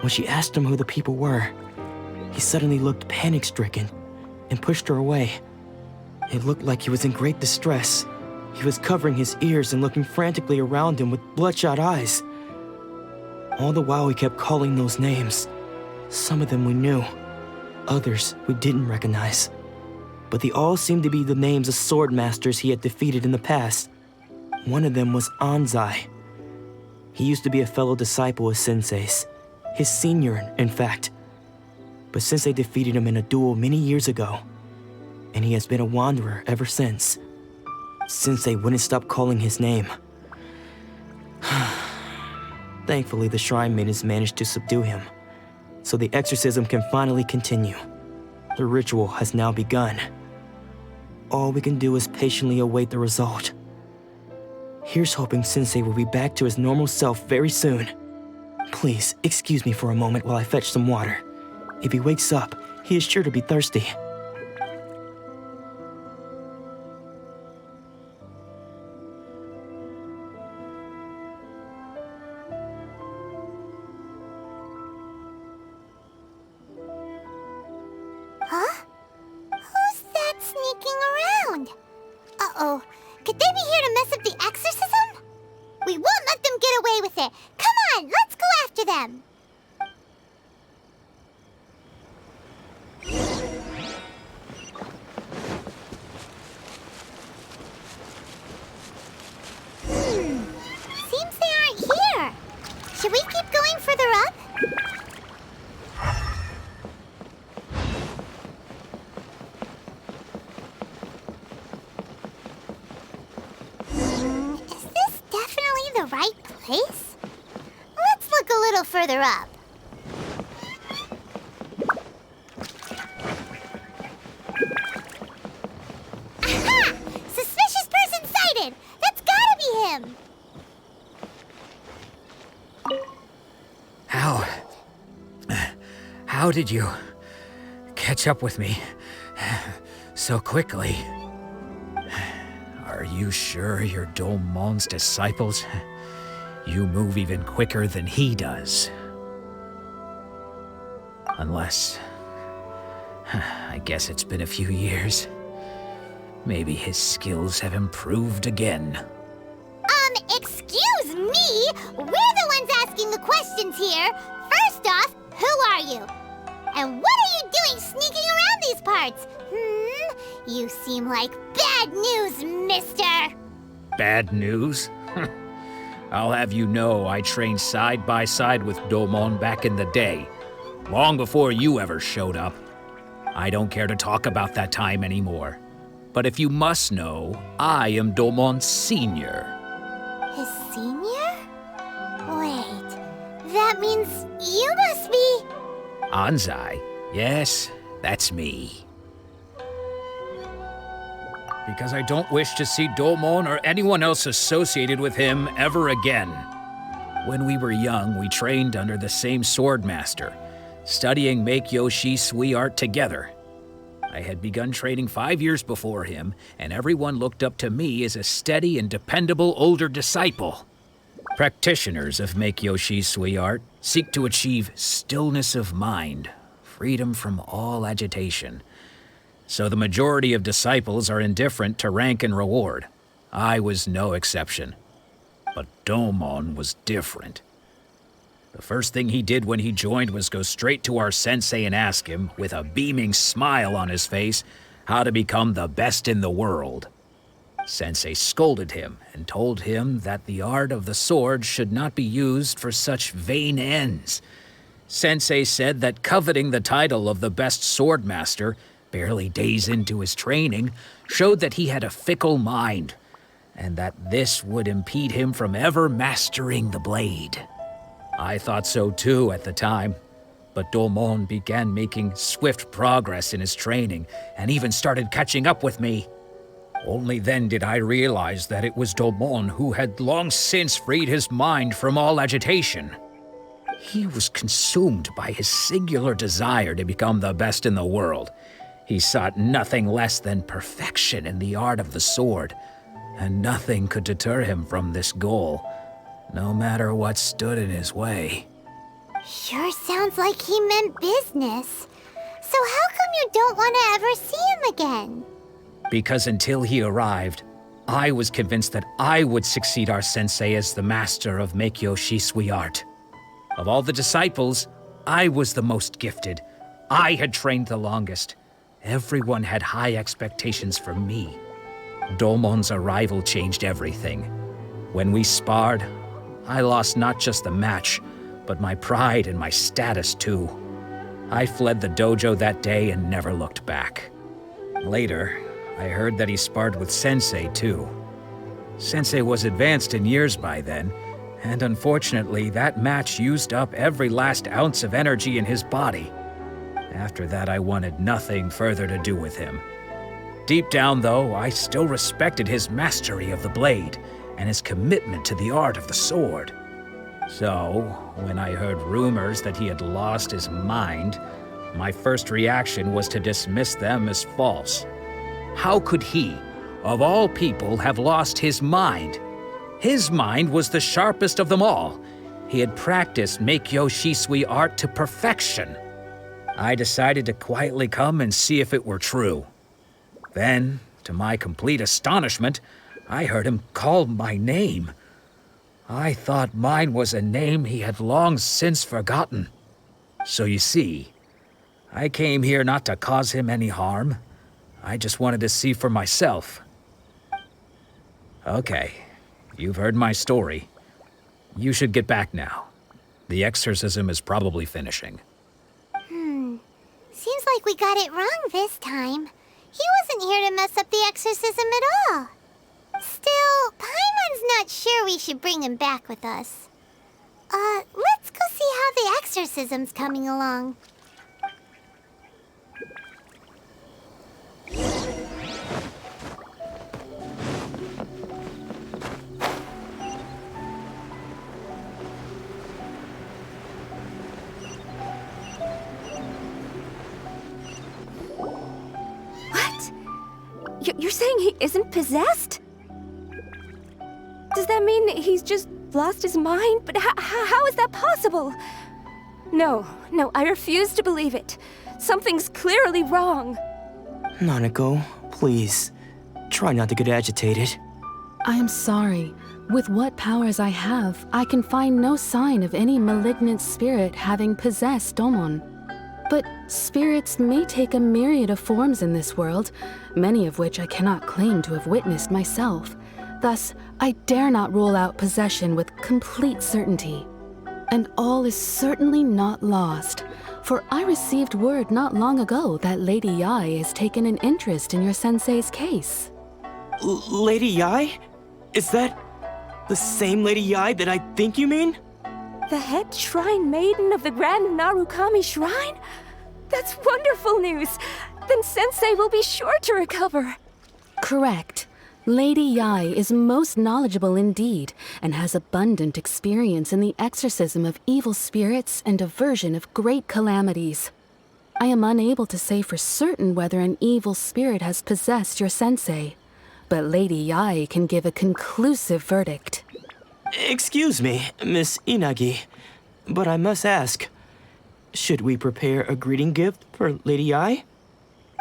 When she asked him who the people were, he suddenly looked panic-stricken and pushed her away. It looked like he was in great distress. He was covering his ears and looking frantically around him with bloodshot eyes. All the while he kept calling those names. Some of them we knew, others we didn't recognize. But they all seemed to be the names of sword masters he had defeated in the past. One of them was Anzai. He used to be a fellow disciple of Sensei's. His senior, in fact. But Sensei defeated him in a duel many years ago, and he has been a wanderer ever since. Sensei wouldn't stop calling his name. Thankfully, the shrine maidens managed to subdue him, so the exorcism can finally continue. The ritual has now begun. All we can do is patiently await the result. Here's hoping Sensei will be back to his normal self very soon. Please, excuse me for a moment while I fetch some water. If he wakes up, he is sure to be thirsty. Huh? Who's that sneaking around? Uh-oh. Could they be here to mess up the exorcism? We won't let them get away with it. Come on, let's go after them. Seems they aren't here. Should we keep going further up? Is this definitely the right place? Let's look a little further up. Aha! Suspicious person sighted! That's gotta be him! How did you catch up with me so quickly? Are you sure you're Domon's disciples? You move even quicker than he does. Unless... I guess it's been a few years. Maybe his skills have improved again. Excuse me? We're the ones asking the questions here. First off, who are you? And what are you doing sneaking around these parts? You seem like bad news, mister. Bad news? I'll have you know I trained side by side with Domon back in the day, long before you ever showed up. I don't care to talk about that time anymore. But if you must know, I am Domon's senior. His senior? Wait, that means you must be... Anzai? Yes, that's me. Because I don't wish to see Domon or anyone else associated with him ever again. When we were young, we trained under the same sword master, studying Make-Yoshi Sui art together. I had begun training 5 years before him, and everyone looked up to me as a steady and dependable older disciple. Practitioners of Meikyo Shisui art seek to achieve stillness of mind, freedom from all agitation. So the majority of disciples are indifferent to rank and reward. I was no exception. But Domon was different. The first thing he did when he joined was go straight to our sensei and ask him, with a beaming smile on his face, how to become the best in the world. Sensei scolded him and told him that the art of the sword should not be used for such vain ends. Sensei said that coveting the title of the best swordmaster, barely days into his training, showed that he had a fickle mind, and that this would impede him from ever mastering the blade. I thought so too at the time, but Domon began making swift progress in his training and even started catching up with me. Only then did I realize that it was Domon who had long since freed his mind from all agitation. He was consumed by his singular desire to become the best in the world. He sought nothing less than perfection in the art of the sword, and nothing could deter him from this goal, no matter what stood in his way. Sure sounds like he meant business. So how come you don't want to ever see him again? Because until he arrived, I was convinced that I would succeed our sensei as the master of Meikyo Shisui art. Of all the disciples, I was the most gifted. I had trained the longest. Everyone had high expectations from me. Domon's arrival changed everything. When we sparred, I lost not just the match, but my pride and my status too. I fled the dojo that day and never looked back. Later, I heard that he sparred with Sensei too. Sensei was advanced in years by then, and unfortunately that match used up every last ounce of energy in his body. After that, I wanted nothing further to do with him. Deep down, though, I still respected his mastery of the blade and his commitment to the art of the sword. So, when I heard rumors that he had lost his mind, my first reaction was to dismiss them as false. How could he, of all people, have lost his mind? His mind was the sharpest of them all. He had practiced Meikyo Shisui art to perfection. I decided to quietly come and see if it were true. Then, to my complete astonishment, I heard him call my name. I thought mine was a name he had long since forgotten. So you see, I came here not to cause him any harm. I just wanted to see for myself. Okay, you've heard my story. You should get back now. The exorcism is probably finishing. Seems like we got it wrong this time. He wasn't here to mess up the exorcism at all. Still, Paimon's not sure we should bring him back with us. Let's go see how the exorcism's coming along. You're saying he isn't possessed? Does that mean he's just lost his mind? But how is that possible? No, I refuse to believe it. Something's clearly wrong. Nanako, please. Try not to get agitated. I am sorry. With what powers I have, I can find no sign of any malignant spirit having possessed Domon. But spirits may take a myriad of forms in this world, many of which I cannot claim to have witnessed myself. Thus, I dare not rule out possession with complete certainty. And all is certainly not lost, for I received word not long ago that Lady Yai has taken an interest in your sensei's case. Lady Yai? Is that the same Lady Yai that I think you mean? The head shrine maiden of the Grand Narukami Shrine? That's wonderful news! Then Sensei will be sure to recover. Correct. Lady Yai is most knowledgeable indeed, and has abundant experience in the exorcism of evil spirits and aversion of great calamities. I am unable to say for certain whether an evil spirit has possessed your sensei, but Lady Yae can give a conclusive verdict. Excuse me, Miss Inagi, but I must ask, should we prepare a greeting gift for Lady Yae?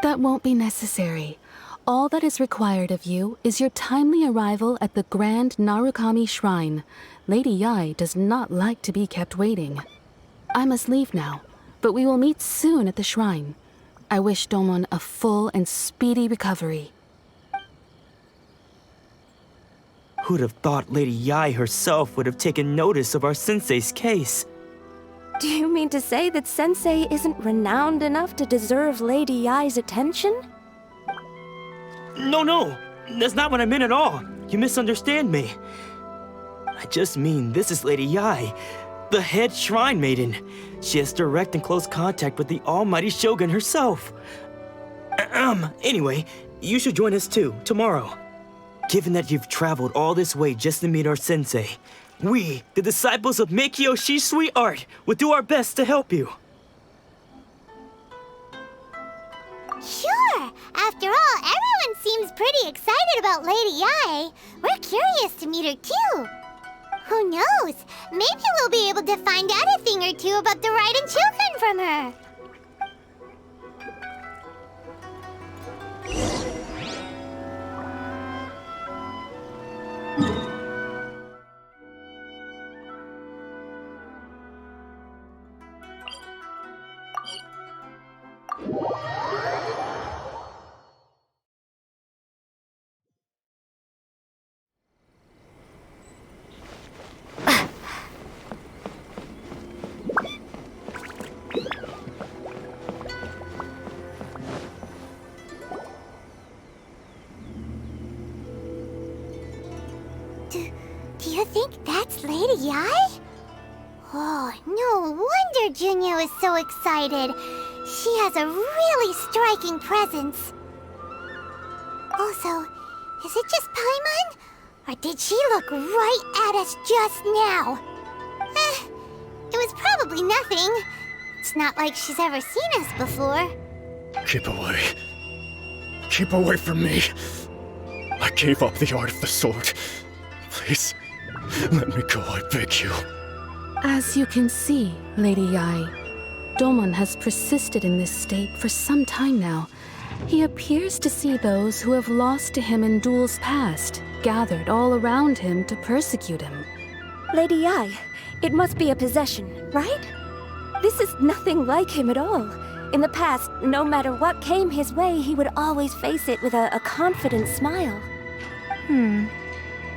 That won't be necessary. All that is required of you is your timely arrival at the Grand Narukami Shrine. Lady Yae does not like to be kept waiting. I must leave now, but we will meet soon at the shrine. I wish Domon a full and speedy recovery. Who'd have thought Lady Yae herself would have taken notice of our sensei's case? Do you mean to say that Sensei isn't renowned enough to deserve Lady Yae's attention? No, that's not what I meant at all. You misunderstand me. I just mean this is Lady Yae, the head shrine maiden. She has direct and close contact with the almighty Shogun herself. Anyway, you should join us too, tomorrow. Given that you've traveled all this way just to meet our sensei, we, the disciples of Meikyo Shisui Art, will do our best to help you. Sure! After all, everyone seems pretty excited about Lady Yae. We're curious to meet her too. Who knows? Maybe we'll be able to find out a thing or two about the Raiden children from her. Do you think that's Lady Yae? Oh, no wonder Junyo is so excited. She has a really striking presence. Also, is it just Paimon? Or did she look right at us just now? It was probably nothing. It's not like she's ever seen us before. Keep away. Keep away from me. I gave up the art of the sword. Please, let me go, I beg you. As you can see, Lady Yae, Domon has persisted in this state for some time now. He appears to see those who have lost to him in duels past, gathered all around him to persecute him. Lady Yae, it must be a possession, right? This is nothing like him at all. In the past, no matter what came his way, he would always face it with a confident smile.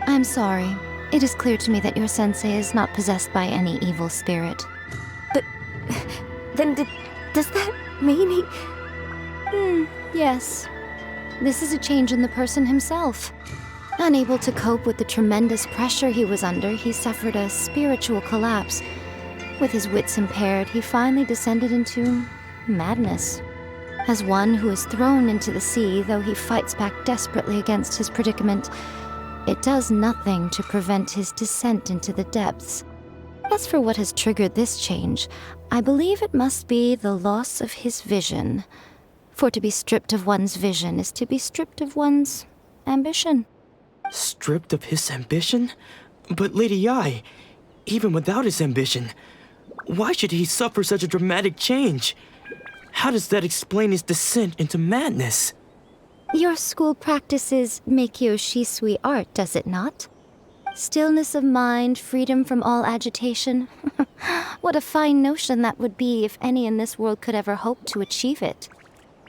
I'm sorry. It is clear to me that your sensei is not possessed by any evil spirit. But then does that mean he... Yes. This is a change in the person himself. Unable to cope with the tremendous pressure he was under, he suffered a spiritual collapse. With his wits impaired, he finally descended into madness. As one who is thrown into the sea, though he fights back desperately against his predicament, it does nothing to prevent his descent into the depths. As for what has triggered this change, I believe it must be the loss of his vision. For to be stripped of one's vision is to be stripped of one's ambition. Stripped of his ambition? But Lady Yae, even without his ambition, why should he suffer such a dramatic change? How does that explain his descent into madness? Your school practices Meikyo Shisui art, does it not? Stillness of mind, freedom from all agitation. What a fine notion that would be if any in this world could ever hope to achieve it.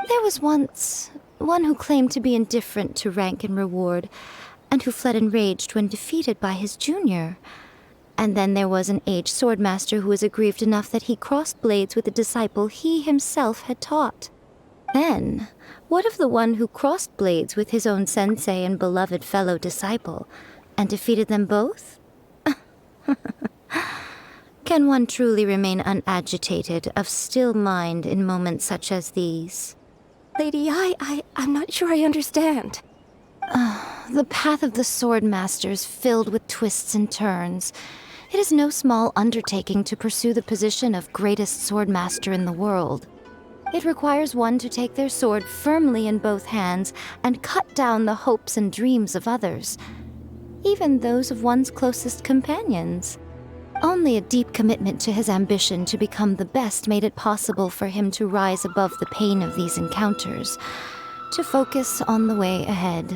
There was once one who claimed to be indifferent to rank and reward, and who fled enraged when defeated by his junior. And then there was an aged swordmaster who was aggrieved enough that he crossed blades with a disciple he himself had taught. Then, what of the one who crossed blades with his own sensei and beloved fellow disciple, and defeated them both? Can one truly remain unagitated, of still mind in moments such as these? Lady Yae, I'm not sure I understand. The path of the sword master is filled with twists and turns. It is no small undertaking to pursue the position of greatest sword master in the world. It requires one to take their sword firmly in both hands and cut down the hopes and dreams of others, even those of one's closest companions. Only a deep commitment to his ambition to become the best made it possible for him to rise above the pain of these encounters, to focus on the way ahead.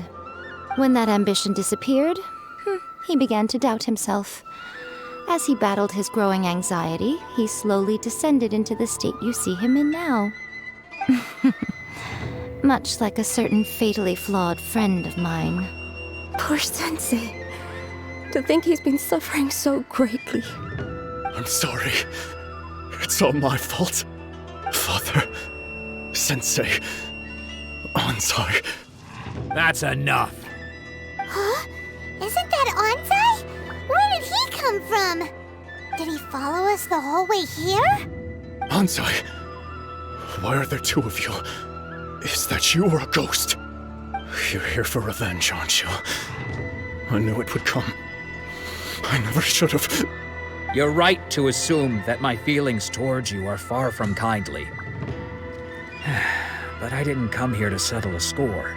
When that ambition disappeared, he began to doubt himself. As he battled his growing anxiety, he slowly descended into the state you see him in now. Much like a certain fatally flawed friend of mine. Poor Sensei. To think he's been suffering so greatly. I'm sorry. It's all my fault. Father, Sensei, Anzai. That's enough. Huh? Isn't that Anzai? Where did he come from? Did he follow us the whole way here? Anzai, why are there two of you? Is that you or a ghost? You're here for revenge, aren't you? I knew it would come. I never should have. You're right to assume that my feelings towards you are far from kindly. But I didn't come here to settle a score.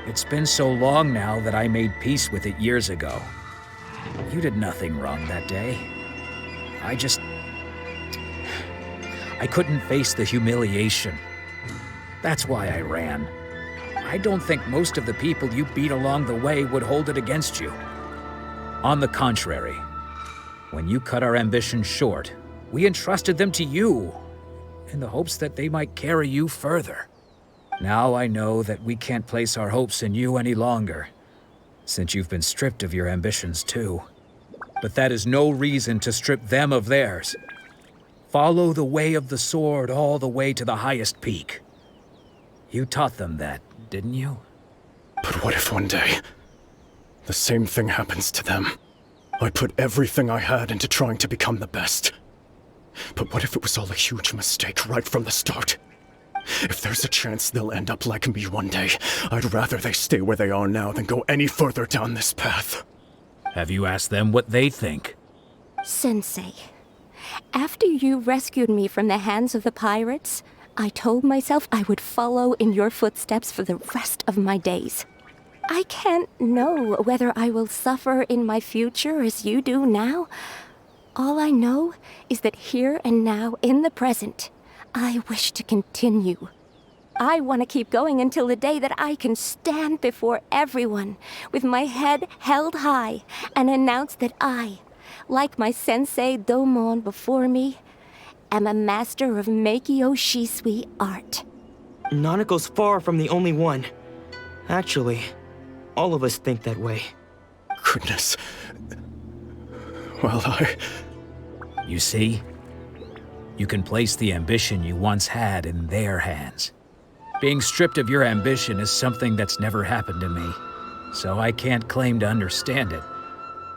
It's been so long now that I made peace with it years ago. You did nothing wrong that day. I couldn't face the humiliation. That's why I ran. I don't think most of the people you beat along the way would hold it against you. On the contrary, when you cut our ambitions short, we entrusted them to you, in the hopes that they might carry you further. Now I know that we can't place our hopes in you any longer, since you've been stripped of your ambitions too. But that is no reason to strip them of theirs. Follow the way of the sword all the way to the highest peak. You taught them that, didn't you? But what if one day, the same thing happens to them? I put everything I had into trying to become the best. But what if it was all a huge mistake right from the start? If there's a chance they'll end up like me one day, I'd rather they stay where they are now than go any further down this path. Have you asked them what they think? Sensei, after you rescued me from the hands of the pirates, I told myself I would follow in your footsteps for the rest of my days. I can't know whether I will suffer in my future as you do now. All I know is that here and now, in the present, I wish to continue. I want to keep going until the day that I can stand before everyone with my head held high and announce that I, like my sensei Domon before me, am a master of Meikyo Shisui art. Nanako's far from the only one. Actually, all of us think that way. Goodness. Well, You see? You can place the ambition you once had in their hands. Being stripped of your ambition is something that's never happened to me, so I can't claim to understand it.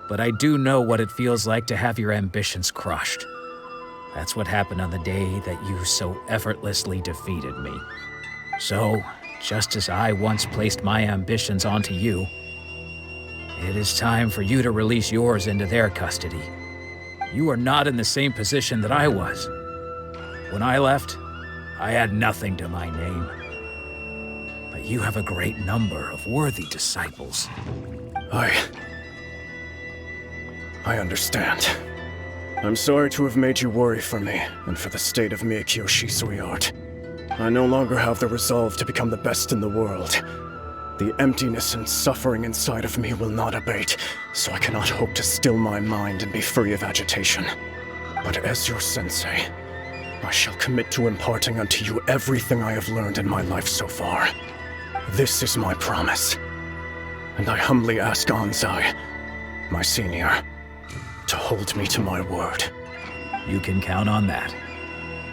But I do know what it feels like to have your ambitions crushed. That's what happened on the day that you so effortlessly defeated me. So, just as I once placed my ambitions onto you, it is time for you to release yours into their custody. You are not in the same position that I was. When I left, I had nothing to my name. But you have a great number of worthy disciples. I understand. I'm sorry to have made you worry for me, and for the state of Meikyo Shisui art. I no longer have the resolve to become the best in the world. The emptiness and suffering inside of me will not abate, so I cannot hope to still my mind and be free of agitation. But as your sensei, I shall commit to imparting unto you everything I have learned in my life so far. This is my promise. And I humbly ask Anzai, my senior, to hold me to my word. You can count on that.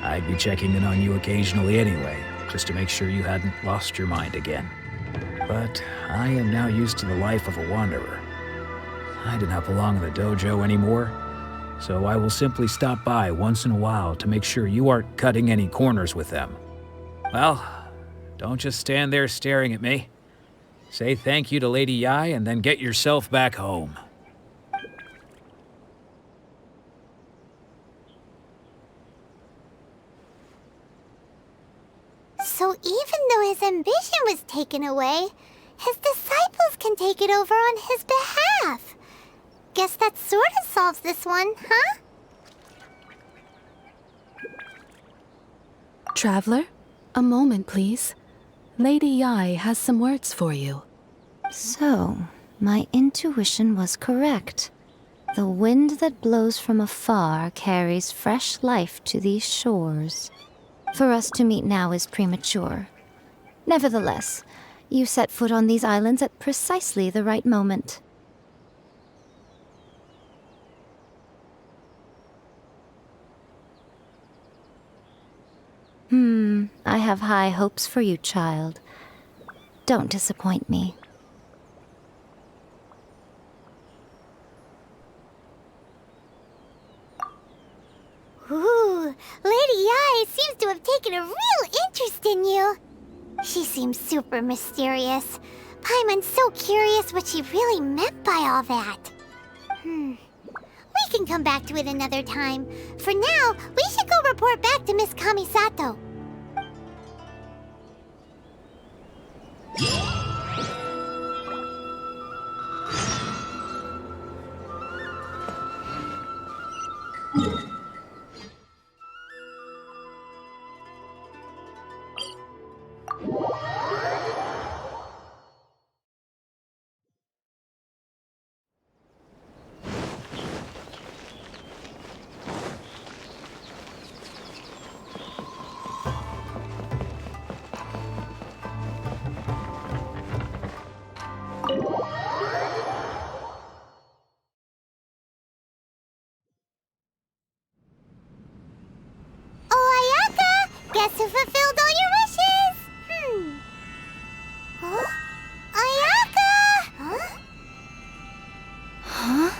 I'd be checking in on you occasionally anyway, just to make sure you hadn't lost your mind again. But I am now used to the life of a wanderer. I do not belong in the dojo anymore, so I will simply stop by once in a while to make sure you aren't cutting any corners with them. Well, don't just stand there staring at me. Say thank you to Lady Yai and then get yourself back home. So even though his ambition was taken away, his disciples can take it over on his behalf. Guess that sort of solves this one, huh? Traveler, a moment, please. Lady Yai has some words for you. So, my intuition was correct. The wind that blows from afar carries fresh life to these shores. For us to meet now is premature. Nevertheless, you set foot on these islands at precisely the right moment. I have high hopes for you, child. Don't disappoint me. Ooh, Lady Yai seems to have taken a real interest in you. She seems super mysterious. Paimon's so curious what she really meant by all that. We can come back to it another time. For now, we should go report back to Miss Kamisato. Guess who fulfilled all your wishes? Huh? Ayaka! Huh? Huh?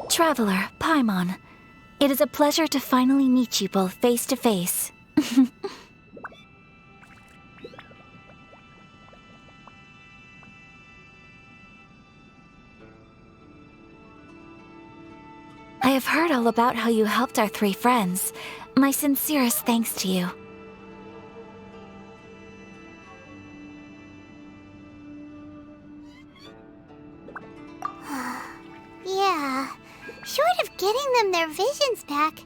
Traveler, Paimon, it is a pleasure to finally meet you both face to face. I have heard all about how you helped our three friends. My sincerest thanks to you. Yeah. Short of getting them their visions back,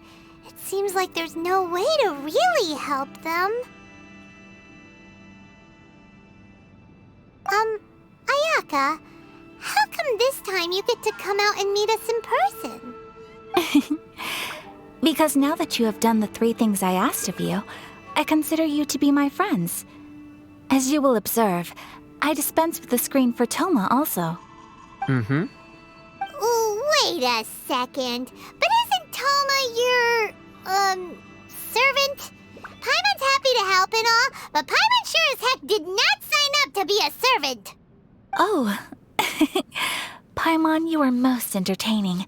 it seems like there's no way to really help them. Ayaka, how come this time you get to come out and meet us in person? Because now that you have done the three things I asked of you, I consider you to be my friends. As you will observe, I dispense with the screen for Toma also. Wait a second. But isn't Toma your, servant? Paimon's happy to help and all, but Paimon sure as heck did not sign up to be a servant. Oh. Paimon, you are most entertaining.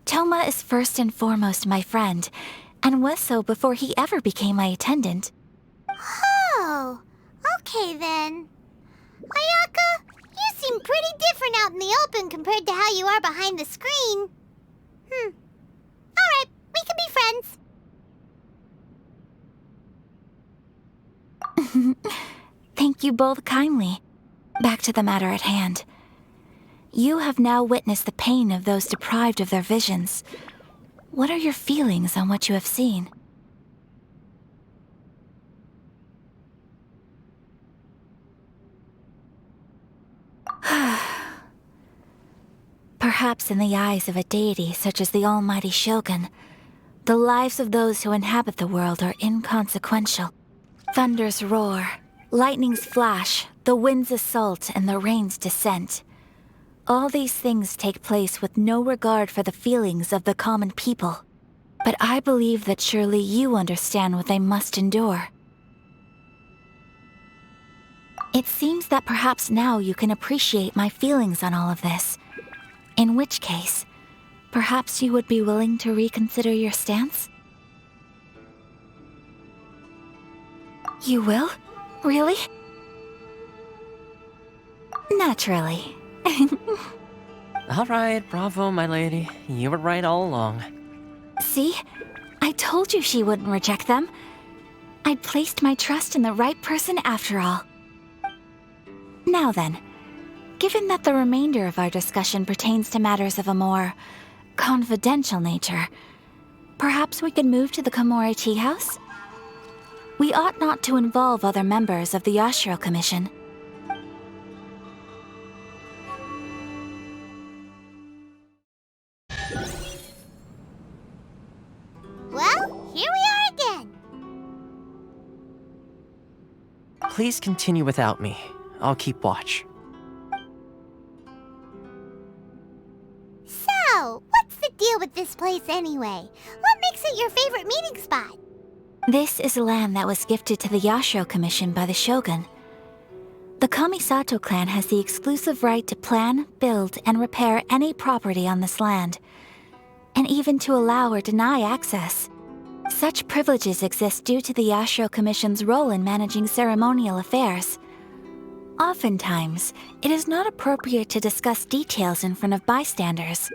Toma is first and foremost my friend, and was so before he ever became my attendant. Oh, okay then. Ayaka, you seem pretty different out in the open compared to how you are behind the screen. Alright, we can be friends. Thank you both kindly. Back to the matter at hand. You have now witnessed the pain of those deprived of their visions. What are your feelings on what you have seen? Perhaps in the eyes of a deity such as the almighty Shogun, the lives of those who inhabit the world are inconsequential. Thunders roar, lightnings flash, the winds assault, and the rains descent. All these things take place with no regard for the feelings of the common people. But I believe that surely you understand what they must endure. It seems that perhaps now you can appreciate my feelings on all of this. In which case, Perhaps you would be willing to reconsider your stance? You will? Really? Naturally. All right, bravo, my lady. You were right all along. See? I told you she wouldn't reject them. I'd placed my trust in the right person after all. Now then, given that the remainder of our discussion pertains to matters of a more confidential nature, perhaps we could move to the Komori Tea House? We ought not to involve other members of the Yashiro Commission. Well, here we are again. Please continue without me. I'll keep watch. So, what's the deal with this place anyway? What makes it your favorite meeting spot? This is land that was gifted to the Yashiro Commission by the Shogun. The Kamisato clan has the exclusive right to plan, build, and repair any property on this land, and even to allow or deny access. Such privileges exist due to the Yashiro Commission's role in managing ceremonial affairs. Oftentimes, it is not appropriate to discuss details in front of bystanders.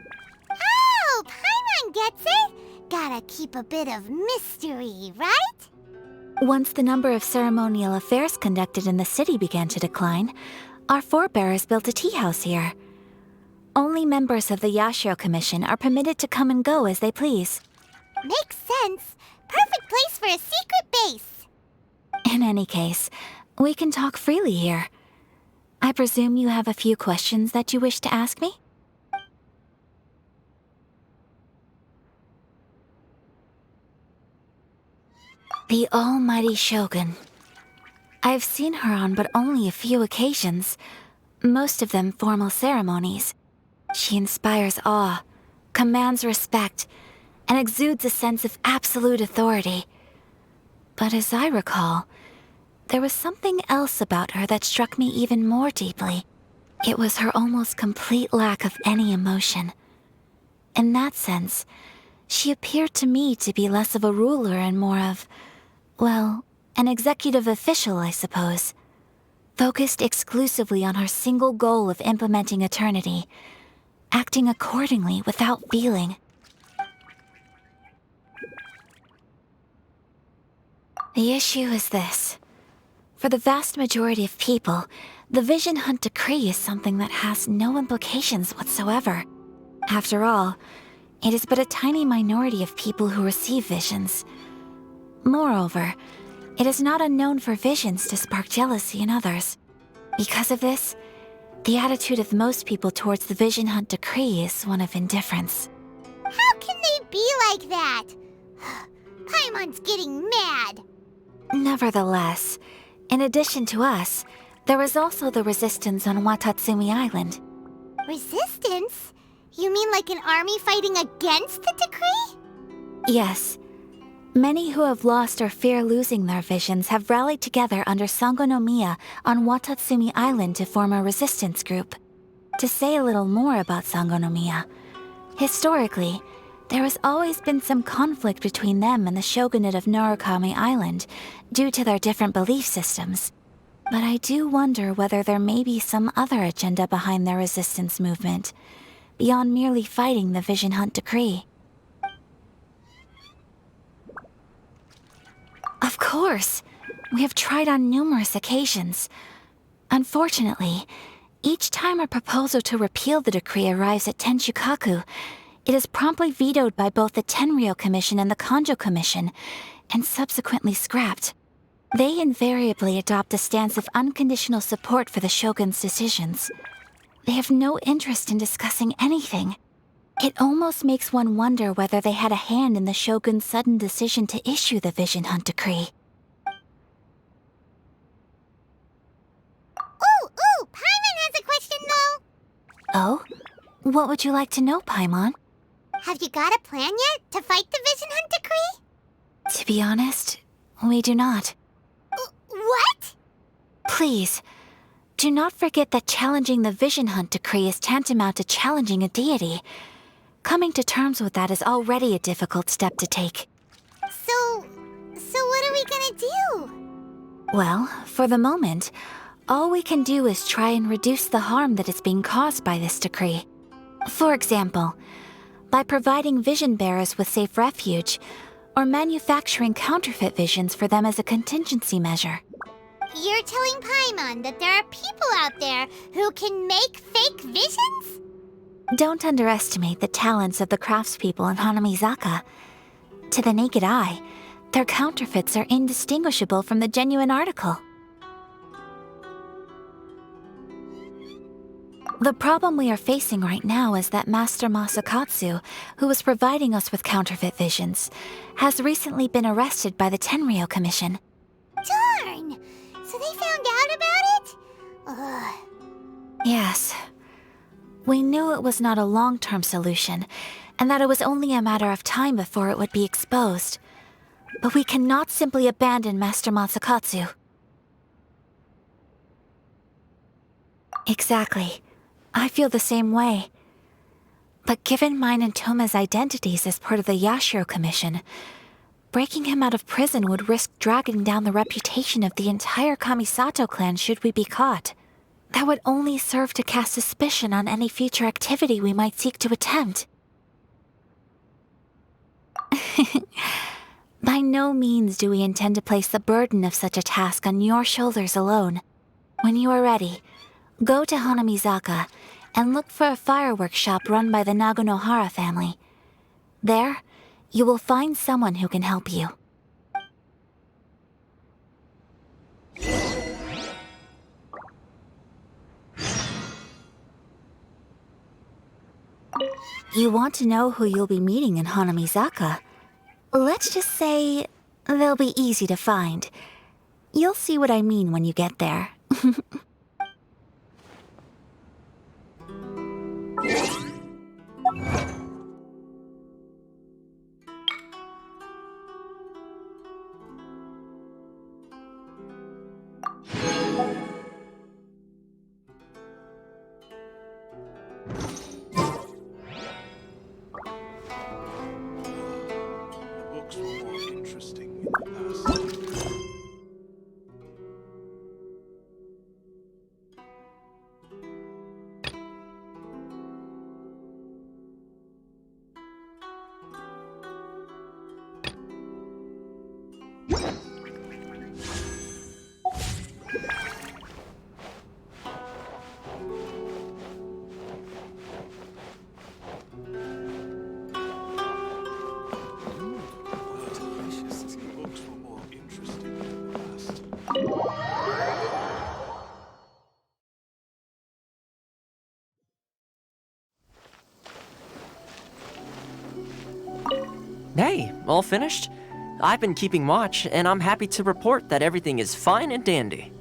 Oh, Paimon gets it! Gotta keep a bit of mystery, right? Once the number of ceremonial affairs conducted in the city began to decline, our forebears built a tea house here. Only members of the Yashiro Commission are permitted to come and go as they please. Makes sense. Perfect place for a secret base. In any case, we can talk freely here. I presume you have a few questions that you wish to ask me? The almighty Shogun. I've seen her on but only a few occasions, most of them formal ceremonies. She inspires awe, commands respect, and exudes a sense of absolute authority. But as I recall, there was something else about her that struck me even more deeply. It was her almost complete lack of any emotion. In that sense, she appeared to me to be less of a ruler and more of, well, an executive official, I suppose. Focused exclusively on her single goal of implementing eternity, acting accordingly without feeling. The issue is this. For the vast majority of people, the Vision Hunt Decree is something that has no implications whatsoever. After all, it is but a tiny minority of people who receive visions. Moreover, it is not unknown for visions to spark jealousy in others. Because of this, the attitude of most people towards the Vision Hunt Decree is one of indifference. How can they be like that? Paimon's getting mad. Nevertheless, in addition to us, there is also the resistance on Watatsumi Island. Resistance? You mean like an army fighting against the decree? Yes. Many who have lost or fear losing their visions have rallied together under Sangonomiya on Watatsumi Island to form a resistance group. To say a little more about Sangonomiya, historically, there has always been some conflict between them and the shogunate of Narukami Island due to their different belief systems. But I do wonder whether there may be some other agenda behind their resistance movement, beyond merely fighting the Vision Hunt Decree. Of course! We have tried on numerous occasions. Unfortunately, each time a proposal to repeal the decree arrives at Tenshukaku, it is promptly vetoed by both the Tenryou Commission and the Kanjo Commission, and subsequently scrapped. They invariably adopt a stance of unconditional support for the Shogun's decisions. They have no interest in discussing anything. It almost makes one wonder whether they had a hand in the Shogun's sudden decision to issue the Vision Hunt Decree. Ooh, Paimon has a question though! Oh? What would you like to know, Paimon? Have you got a plan yet to fight the Vision Hunt Decree? To be honest, we do not. What? Please, do not forget that challenging the Vision Hunt Decree is tantamount to challenging a deity. Coming to terms with that is already a difficult step to take. So what are we gonna do? Well, for the moment, all we can do is try and reduce the harm that is being caused by this decree. For example, by providing vision bearers with safe refuge, or manufacturing counterfeit visions for them as a contingency measure. You're telling Paimon that there are people out there who can make fake visions? Don't underestimate the talents of the craftspeople in Hanamizaka. To the naked eye, their counterfeits are indistinguishable from the genuine article. The problem we are facing right now is that Master Masakatsu, who was providing us with counterfeit visions, has recently been arrested by the Tenryou Commission. Darn! So they found out about it? Ugh. Yes. We knew it was not a long-term solution, and that it was only a matter of time before it would be exposed. But we cannot simply abandon Master Masakatsu. Exactly. I feel the same way. But given mine and Toma's identities as part of the Yashiro Commission, breaking him out of prison would risk dragging down the reputation of the entire Kamisato clan should we be caught. That would only serve to cast suspicion on any future activity we might seek to attempt. By no means do we intend to place the burden of such a task on your shoulders alone. When you are ready, go to Hanamizaka and look for a fireworks shop run by the Naganohara family. There, you will find someone who can help you. You want to know who you'll be meeting in Hanamizaka? Let's just say they'll be easy to find. You'll see what I mean when you get there. Books were more interesting in the past. Hey, all finished? I've been keeping watch, and I'm happy to report that everything is fine and dandy.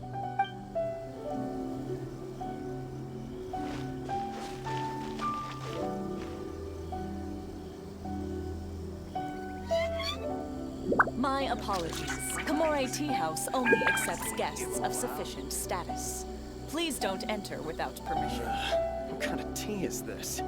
My apologies. Kamore Tea House only accepts guests of sufficient status. Please don't enter without permission. What kind of tea is this?